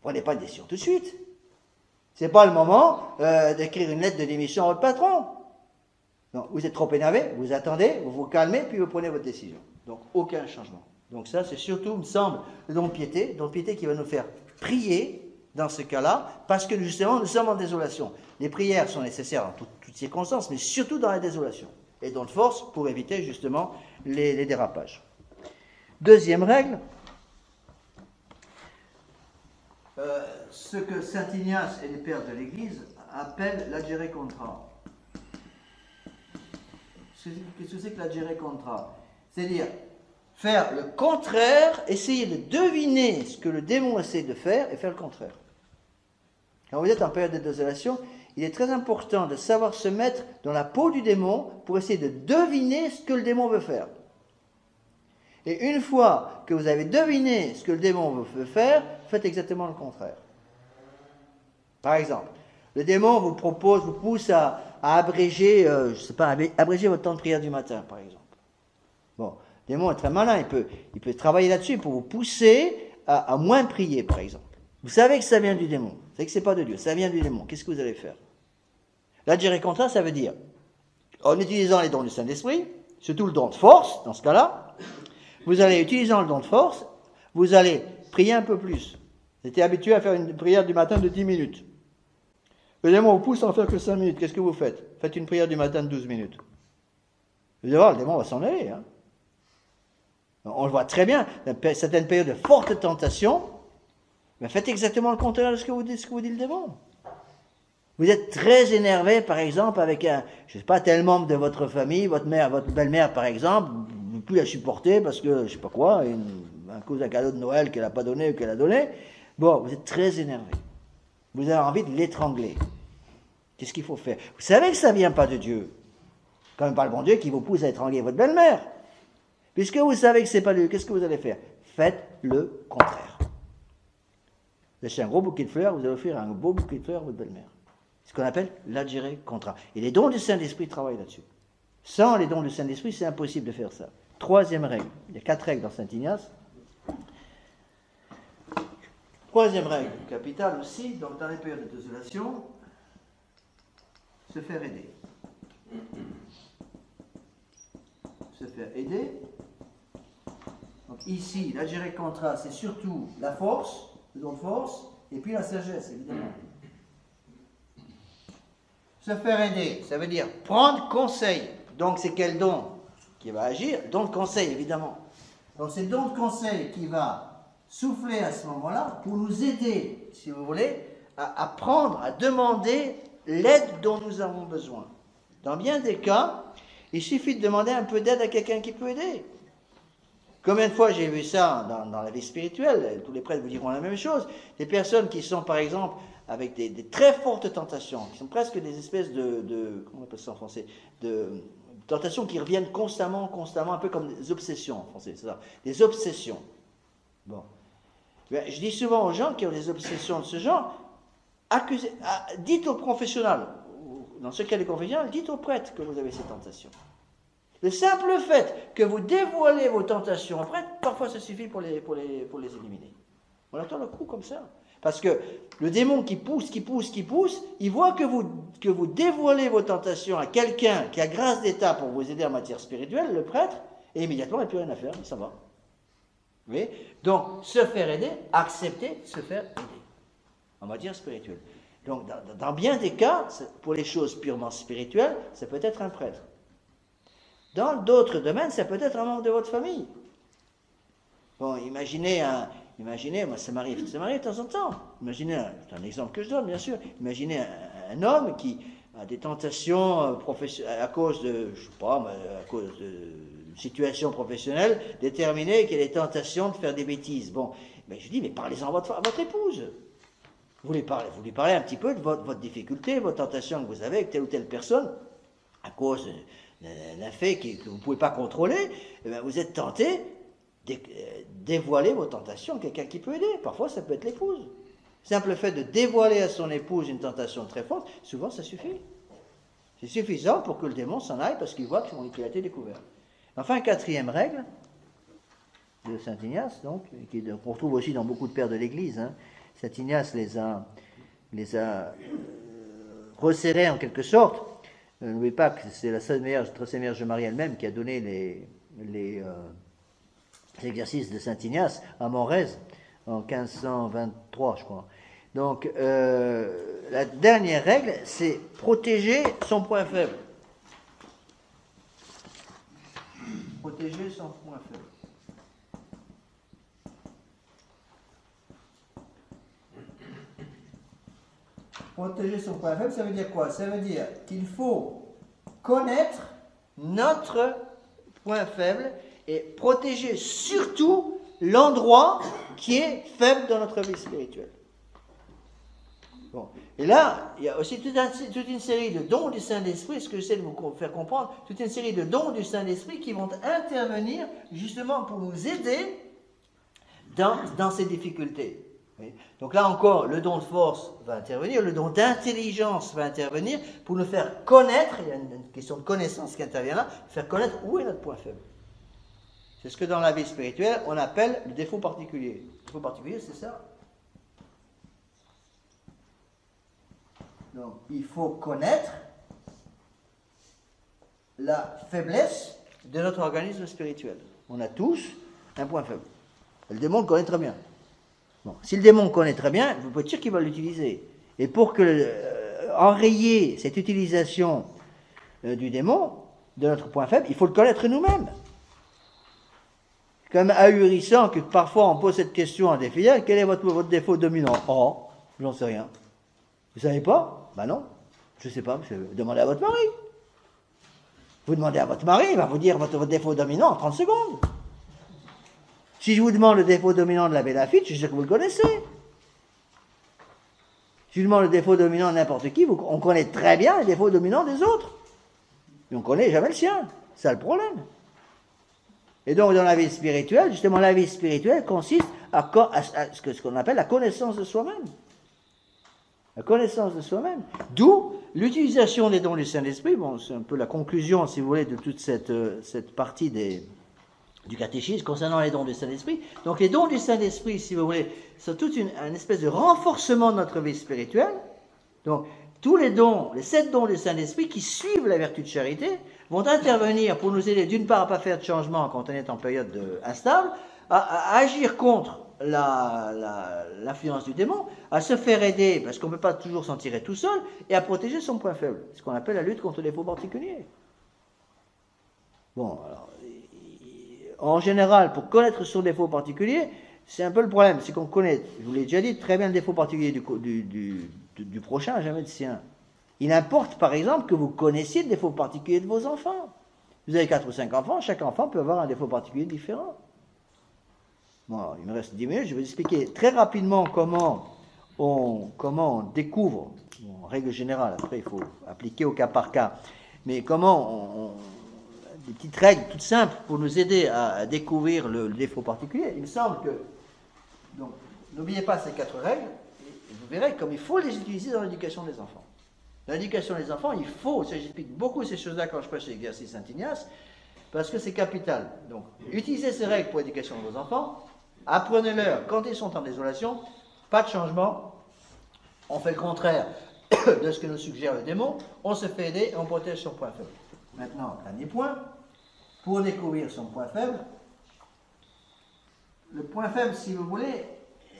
Prenez pas de décision tout de suite. Ce n'est pas le moment d'écrire une lettre de démission à votre patron. Non, vous êtes trop énervé, vous attendez, vous vous calmez, puis vous prenez votre décision. Donc, aucun changement. Donc ça, c'est surtout, me semble, le don de piété qui va nous faire prier dans ce cas-là, parce que justement, nous sommes en désolation. Les prières sont nécessaires en toutes circonstances, mais surtout dans la désolation. Et don de force pour éviter justement les dérapages. Deuxième règle, ce que saint Ignace et les pères de l'Église appellent l'agere contra. Qu'est-ce que c'est que l'agere contra? C'est-à-dire faire le contraire, essayer de deviner ce que le démon essaie de faire et faire le contraire. Quand vous êtes en période de désolation, il est très important de savoir se mettre dans la peau du démon pour essayer de deviner ce que le démon veut faire. Et une fois que vous avez deviné ce que le démon veut faire, faites exactement le contraire. Par exemple, le démon vous pousse à abréger, abréger votre temps de prière du matin, par exemple. Bon, le démon est très malin, il peut travailler là-dessus pour vous pousser à moins prier, par exemple. Vous savez que ça vient du démon, vous savez que ce n'est pas de Dieu, ça vient du démon. Qu'est-ce que vous allez faire? L'agere contra, ça veut dire, en utilisant les dons du Saint-Esprit, surtout le don de force, dans ce cas-là, vous allez, utilisant le don de force, vous allez prier un peu plus. Vous étiez habitué à faire une prière du matin de 10 minutes. Le démon vous pousse à en faire que 5 minutes. Qu'est-ce que vous faites? Faites une prière du matin de 12 minutes. Vous allez voir, le démon va s'en aller. Hein. On le voit très bien. Certaines périodes de forte tentation, mais faites exactement le contraire de ce que vous dit le démon. Vous êtes très énervé, par exemple, avec tel membre de votre famille, votre belle-mère, par exemple, vous ne pouvez plus la supporter parce que, je ne sais pas quoi, à cause d'un cadeau de Noël qu'elle n'a pas donné ou qu'elle a donné. Bon, vous êtes très énervé. Vous avez envie de l'étrangler. Qu'est-ce qu'il faut faire? Vous savez que ça ne vient pas de Dieu. Quand même pas le bon Dieu qui vous pousse à étrangler votre belle-mère. Puisque vous savez que ce n'est pas Dieu, qu'est-ce que vous allez faire? Faites le contraire. Vous achetez un gros bouquet de fleurs, vous allez offrir un beau bouquet de fleurs à votre belle-mère. C'est ce qu'on appelle l'agere contra. Et les dons du Saint-Esprit travaillent là-dessus. Sans les dons du Saint-Esprit, c'est impossible de faire ça. Troisième règle. Il y a 4 règles dans Saint Ignace. Troisième règle, capitale aussi, donc dans les périodes de désolation, se faire aider. Se faire aider. Donc ici, l'agere contra, c'est surtout la force, le don de force, et puis la sagesse, évidemment. Se faire aider, ça veut dire prendre conseil. Donc c'est quel don qui va agir? Don de conseil, évidemment. Donc c'est le don de conseil qui va souffler à ce moment-là pour nous aider, si vous voulez, à prendre, à demander l'aide dont nous avons besoin. Dans bien des cas, il suffit de demander un peu d'aide à quelqu'un qui peut aider. Combien de fois j'ai vu ça dans la vie spirituelle? Tous les prêtres vous diront la même chose. Des personnes qui sont, par exemple, avec des très fortes tentations, qui sont presque des espèces de comment on appelle ça en français, de tentations qui reviennent constamment, un peu comme des obsessions en français, c'est ça, des obsessions. Bon. Je dis souvent aux gens qui ont des obsessions de ce genre, dites aux professionnels, dans ce cas des professionnels, dites aux prêtres que vous avez ces tentations. Le simple fait que vous dévoilez vos tentations aux prêtres, parfois ça suffit pour les éliminer. On attend le coup comme ça. Parce que le démon qui pousse, il voit que vous dévoilez vos tentations à quelqu'un qui a grâce d'état pour vous aider en matière spirituelle, le prêtre, et immédiatement il n'y a plus rien à faire, ça va. Vous voyez? Donc, se faire aider, accepter de se faire aider, en matière spirituelle. Donc, dans bien des cas, pour les choses purement spirituelles, ça peut être un prêtre. Dans d'autres domaines, ça peut être un membre de votre famille. Bon, imaginez, moi ça m'arrive de temps en temps. Imaginez, c'est un exemple que je donne, bien sûr. Imaginez un homme qui a des tentations à cause de, je sais pas, à cause d'une situation professionnelle déterminée, qui a des tentations de faire des bêtises. Bon, mais je dis, mais parlez-en à votre épouse. Vous lui parlez un petit peu de votre difficulté, votre tentation que vous avez avec telle ou telle personne, à cause d'un fait que vous ne pouvez pas contrôler, eh bien, vous êtes tenté de dévoiler vos tentations à quelqu'un qui peut aider. Parfois, ça peut être l'épouse. Le simple fait de dévoiler à son épouse une tentation très forte, souvent ça suffit. C'est suffisant pour que le démon s'en aille parce qu'il voit qu'il a été découvert. Enfin, quatrième règle de Saint Ignace, donc, qu'on retrouve aussi dans beaucoup de pères de l'Église, hein. Saint Ignace les a resserrés en quelque sorte. N'oubliez pas que c'est la Sainte Vierge Marie elle-même qui a donné les exercices de Saint Ignace à Morez en 1523, je crois. Donc, la dernière règle, c'est protéger son point faible. Protéger son point faible. Protéger son point faible, ça veut dire quoi? Ça veut dire qu'il faut connaître notre point faible et protéger surtout l'endroit qui est faible dans notre vie spirituelle. Bon. Et là, il y a aussi toute une série de dons du Saint-Esprit, ce que j'essaie de vous faire comprendre, toute une série de dons du Saint-Esprit qui vont intervenir justement pour nous aider dans ces difficultés. Oui. Donc là encore, le don de force va intervenir, le don d'intelligence va intervenir pour nous faire connaître, il y a une question de connaissance qui intervient là, faire connaître où est notre point faible. C'est ce que dans la vie spirituelle, on appelle le défaut particulier. Le défaut particulier, c'est ça. Donc, il faut connaître la faiblesse de notre organisme spirituel. On a tous un point faible. Le démon le connaît très bien. Bon, si le démon le connaît très bien, vous pouvez être sûr qu'il va l'utiliser. Et pour enrayer cette utilisation du démon, de notre point faible, il faut le connaître nous-mêmes. Comme ahurissant que parfois on pose cette question à des fidèles, quel est votre défaut dominant? Oh, j'en sais rien. Vous savez pas? Ben non, je ne sais pas, demandez à votre mari. Vous demandez à votre mari, il va vous dire votre défaut dominant en 30 secondes. Si je vous demande le défaut dominant de l'abbé Laffitte, je sais que vous le connaissez. Si je vous demande le défaut dominant de n'importe qui, on connaît très bien les défauts dominants des autres. Mais on ne connaît jamais le sien. C'est ça le problème. Et donc, dans la vie spirituelle, justement, la vie spirituelle consiste à ce qu'on appelle la connaissance de soi-même. La connaissance de soi-même. D'où l'utilisation des dons du Saint-Esprit. Bon, c'est un peu la conclusion, si vous voulez, de toute cette partie du catéchisme concernant les dons du Saint-Esprit. Donc, les dons du Saint-Esprit, si vous voulez, sont toute une espèce de renforcement de notre vie spirituelle. Donc, tous les dons, les 7 dons du Saint-Esprit qui suivent la vertu de charité, vont intervenir pour nous aider, d'une part, à ne pas faire de changement quand on est en période instable, à agir contre l'influence du démon, à se faire aider, parce qu'on ne peut pas toujours s'en tirer tout seul, et à protéger son point faible, ce qu'on appelle la lutte contre les défauts particuliers. Bon, alors, en général, pour connaître son défaut particulier, c'est un peu le problème, c'est qu'on connaît, je vous l'ai déjà dit, très bien le défaut particulier du prochain, jamais le sien. Il importe, par exemple, que vous connaissiez le défaut particulier de vos enfants. Vous avez 4 ou 5 enfants, chaque enfant peut avoir un défaut particulier différent. Bon, il me reste 10 minutes, je vais vous expliquer très rapidement comment on découvre, en règle générale, après il faut appliquer au cas par cas, mais comment des petites règles toutes simples pour nous aider à découvrir le défaut particulier. Il me semble que, donc, n'oubliez pas ces 4 règles, et vous verrez comme il faut les utiliser dans l'éducation des enfants. Dans l'éducation des enfants, il faut, j'explique beaucoup ces choses-là quand je prêche l'exercice Saint-Ignace, parce que c'est capital. Donc, utilisez ces règles pour l'éducation de vos enfants, apprenez-leur quand ils sont en désolation, pas de changement, on fait le contraire de ce que nous suggère le démon, on se fait aider et on protège son point faible. Maintenant, dernier point, pour découvrir son point faible, le point faible, si vous voulez,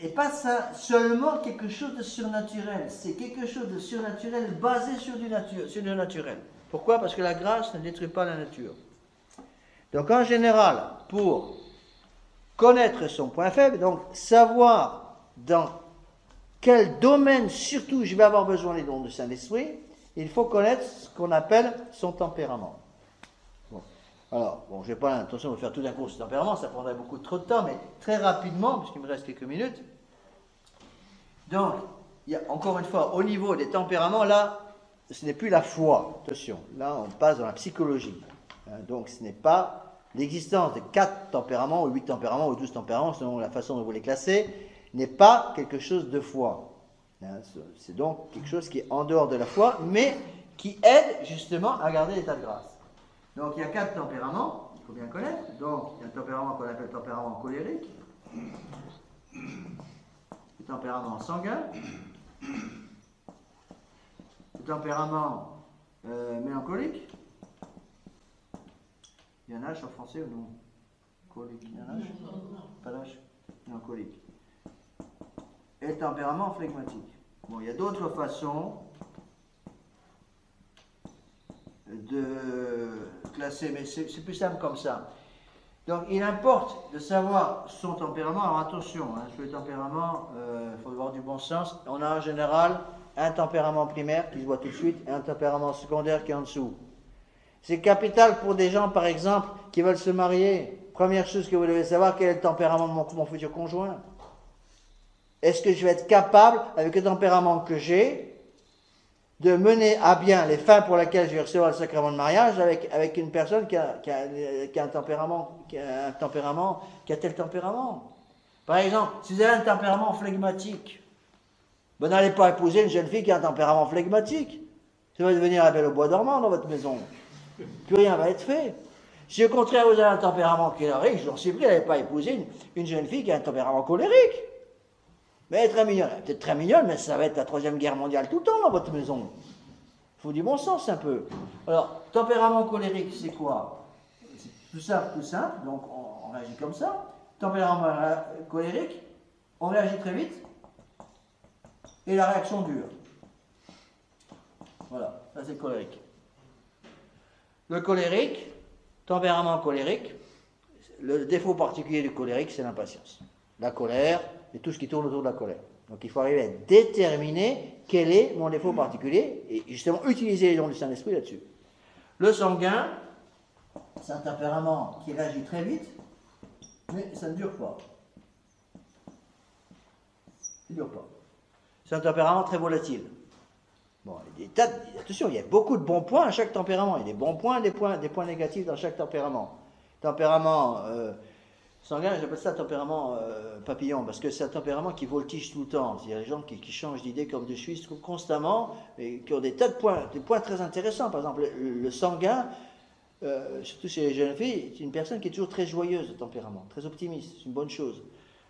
n'est pas ça seulement quelque chose de surnaturel. C'est quelque chose de surnaturel basé sur du naturel. Pourquoi? Parce que la grâce ne détruit pas la nature. Donc en général, pour connaître son point faible, donc savoir dans quel domaine surtout je vais avoir besoin des dons du Saint-Esprit, il faut connaître ce qu'on appelle son tempérament. Bon. Alors, je n'ai pas l'intention de faire tout d'un coup ce tempérament, ça prendrait beaucoup trop de temps, mais très rapidement, puisqu'il me reste quelques minutes. Donc, il y a encore une fois, au niveau des tempéraments, là, ce n'est plus la foi, attention, là on passe dans la psychologie. Donc ce n'est pas l'existence de 4 tempéraments, ou 8 tempéraments, ou 12 tempéraments, selon la façon dont vous les classez, n'est pas quelque chose de foi. C'est donc quelque chose qui est en dehors de la foi, mais qui aide justement à garder l'état de grâce. Donc il y a 4 tempéraments, il faut bien connaître. Donc il y a un tempérament qu'on appelle le tempérament colérique, le tempérament sanguin, le tempérament mélancolique. Il y en a en français ou non? Colique, il y en a? Pas d'âge? Mélancolique. Et le tempérament flegmatique. Bon, il y a d'autres façons de classer, mais c'est plus simple comme ça. Donc, il importe de savoir son tempérament. Alors, attention, sur le tempérament, il faut avoir du bon sens. On a en général un tempérament primaire qui se voit tout de suite et un tempérament secondaire qui est en dessous. C'est capital pour des gens, par exemple, qui veulent se marier. Première chose que vous devez savoir, quel est le tempérament de mon futur conjoint. Est-ce que je vais être capable, avec le tempérament que j'ai, de mener à bien les fins pour lesquelles je vais recevoir le sacrement de mariage avec une personne qui a un tempérament, qui a tel tempérament. Par exemple, si vous avez un tempérament flegmatique, vous n'allez pas épouser une jeune fille qui a un tempérament flegmatique. Ça va devenir la Belle au bois dormant dans votre maison. Plus rien va être fait. Si au contraire vous avez un tempérament colérique, j'en suis pris, vous n'allez pas épouser une jeune fille qui a un tempérament colérique. Mais elle est très mignonne, peut-être très mignonne, mais ça va être la 3e guerre mondiale tout le temps dans votre maison. Il faut du bon sens un peu. Alors, tempérament colérique, c'est quoi? C'est tout simple, donc on réagit comme ça. Tempérament colérique, on réagit très vite, et la réaction dure. Voilà, ça c'est le colérique. Le colérique, tempérament colérique, le défaut particulier du colérique, c'est l'impatience. La colère et tout ce qui tourne autour de la colère. Donc il faut arriver à déterminer quel est mon défaut particulier et justement utiliser les dons du Saint-Esprit là-dessus. Le sanguin, c'est un tempérament qui réagit très vite, mais ça ne dure pas. Ça ne dure pas. C'est un tempérament très volatile. Bon, attention, il y a beaucoup de bons points à chaque tempérament. Il y a des bons points et des points négatifs dans chaque tempérament. Tempérament sanguin, j'appelle ça tempérament papillon, parce que c'est un tempérament qui voltige tout le temps. Il y a des gens qui changent d'idée comme de Suisse constamment, et qui ont des tas de points très intéressants. Par exemple, le sanguin, surtout chez les jeunes filles, c'est une personne qui est toujours très joyeuse de tempérament, très optimiste, c'est une bonne chose.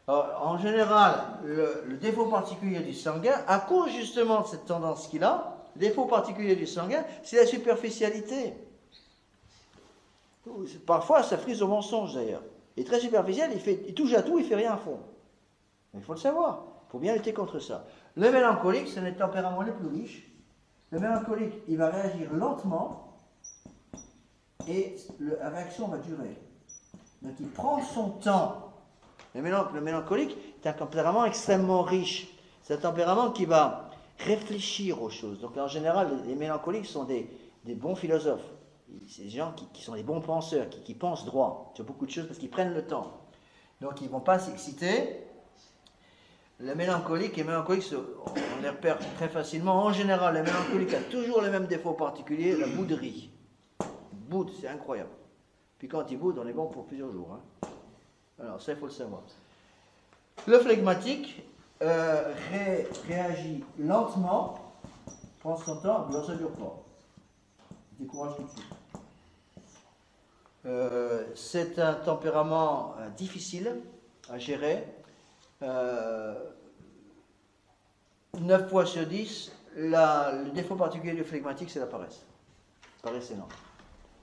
Alors, en général, le défaut particulier du sanguin, à cause justement de cette tendance qu'il a, le défaut particulier du sanguin, c'est la superficialité. Parfois, ça frise au mensonge d'ailleurs. Il est très superficiel, il touche à tout, il ne fait rien à fond. Mais il faut le savoir, il faut bien lutter contre ça. Le mélancolique, c'est le tempérament le plus riche. Le mélancolique, il va réagir lentement et la réaction va durer. Donc il prend son temps. Le mélancolique est un tempérament extrêmement riche. C'est un tempérament qui va réfléchir aux choses. Donc en général, les mélancoliques sont des bons philosophes. C'est des gens qui sont des bons penseurs, qui pensent droit sur beaucoup de choses parce qu'ils prennent le temps. Donc ils ne vont pas s'exciter. Le mélancolique et mélancolique, on les repère très facilement. En général, le mélancolique a toujours le même défaut particulier, la bouderie. Il boude, c'est incroyable. Puis quand il boude, on est bon pour plusieurs jours. Alors ça, il faut le savoir. Le flegmatique réagit lentement, prend son temps, mais ça ne dure pas. Il décourage tout de suite. C'est un tempérament difficile à gérer. 9 fois sur 10, le défaut particulier du flegmatique, c'est la paresse. La paresse énorme.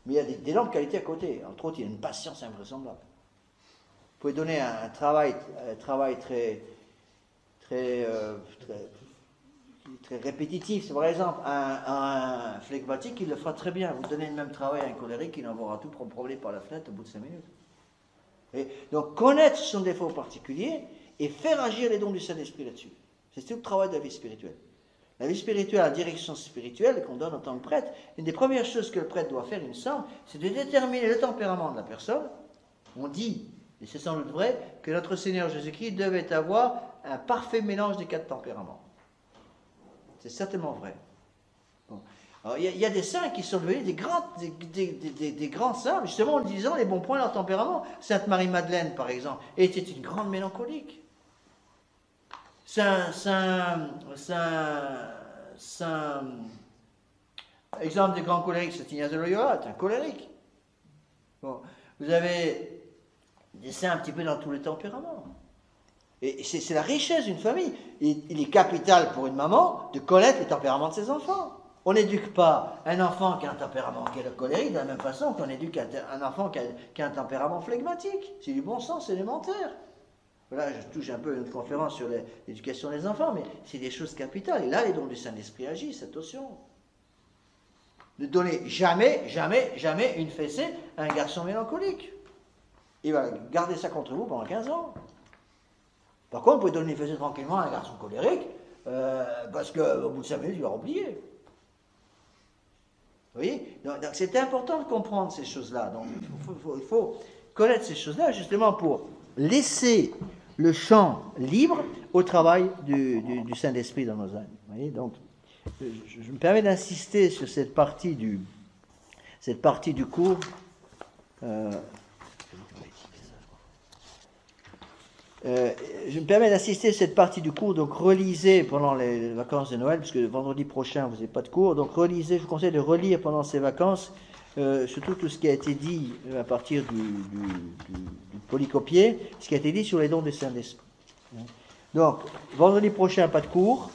Mais il y a d'énormes qualités à côté. Entre autres, il y a une patience invraisemblable. pouvez donner un travail très répétitif. C'est par exemple un flegmatique, il le fera très bien. Vous donnez le même travail à un colérique, il enverra tout promener par la fenêtre au bout de 5 minutes. Et donc connaître son défaut particulier et faire agir les dons du Saint-Esprit là-dessus. C'est tout le travail de la vie spirituelle. La vie spirituelle, la direction spirituelle qu'on donne en tant que prêtre, une des premières choses que le prêtre doit faire, il me semble, c'est de déterminer le tempérament de la personne. On dit, et c'est sans doute vrai, que notre Seigneur Jésus-Christ devait avoir un parfait mélange des 4 tempéraments. C'est certainement vrai. Bon. Alors, il y a des saints qui sont devenus des grands saints, justement en disant les bons points de leur tempérament. Sainte Marie-Madeleine, par exemple, était une grande mélancolique. Exemple de grand colérique, Saint Ignace de Loyola, c'est un colérique. Bon. Vous avez des saints un petit peu dans tous les tempéraments. Et c'est la richesse d'une famille. Il est capital pour une maman de connaître les tempéraments de ses enfants. On n'éduque pas un enfant qui a un tempérament qui est le colérique de la même façon qu'on éduque un enfant qui a un tempérament flegmatique. C'est du bon sens élémentaire. Voilà, je touche un peu une conférence sur l'éducation des enfants, mais c'est des choses capitales. Et là, les dons du Saint-Esprit agissent, attention. Ne donnez jamais une fessée à un garçon mélancolique. Il va garder ça contre vous pendant 15 ans. Par contre, vous pouvez donner une fessée tranquillement à un garçon colérique, parce qu'au bout de 5 minutes, il va oublier. Vous voyez? Donc c'est important de comprendre ces choses-là. Donc il faut connaître ces choses-là, justement pour laisser le champ libre au travail du Saint-Esprit dans nos âmes. Vous voyez? Donc, je me permets d'insister sur cette partie du cours. Je me permets d'insister sur cette partie du cours, donc relisez pendant les vacances de Noël, puisque vendredi prochain vous n'avez pas de cours, donc relisez, je vous conseille de relire pendant ces vacances, surtout tout ce qui a été dit à partir du polycopier, ce qui a été dit sur les dons du Saint-Esprit. Donc, vendredi prochain, pas de cours.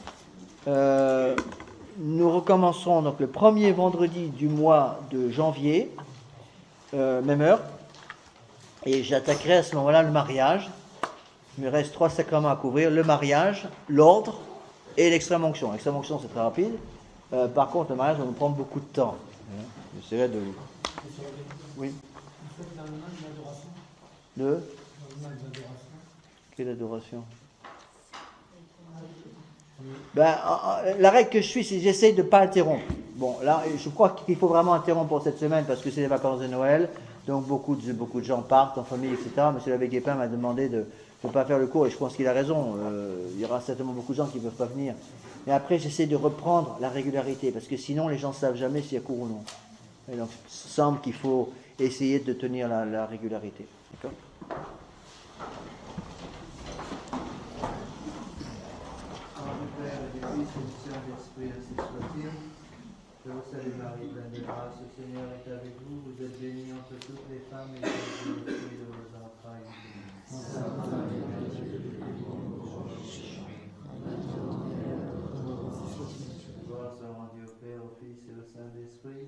Nous recommencerons donc le premier vendredi du mois de janvier, même heure, et j'attaquerai à ce moment-là le mariage. Il me reste 3 sacrements à couvrir, le mariage, l'ordre et l'extrême-onction. L'extrême-onction, c'est très rapide. Par contre, le mariage va nous prendre beaucoup de temps. J'essaierai de... Oui. De quelle adoration? La règle que je suis, c'est que j'essaie de ne pas interrompre. Bon, là, je crois qu'il faut vraiment interrompre pour cette semaine parce que c'est les vacances de Noël. Donc, beaucoup de gens partent en famille, etc. Monsieur l'abbé Guépin m'a demandé de ne pas faire le cours et je pense qu'il a raison. Il y aura certainement beaucoup de gens qui ne peuvent pas venir. Mais après, j'essaie de reprendre la régularité parce que sinon, les gens ne savent jamais s'il y a cours ou non. Et donc, il semble qu'il faut essayer de tenir la régularité. D'accord ? Je vous salue Marie, pleine de grâce, le Seigneur est avec vous. Vous êtes bénie entre toutes les femmes et béni est le fruit de vos entrailles. Sainte Marie, Mère de Dieu, gloire soit rendue au Père, au Fils et au Saint-Esprit.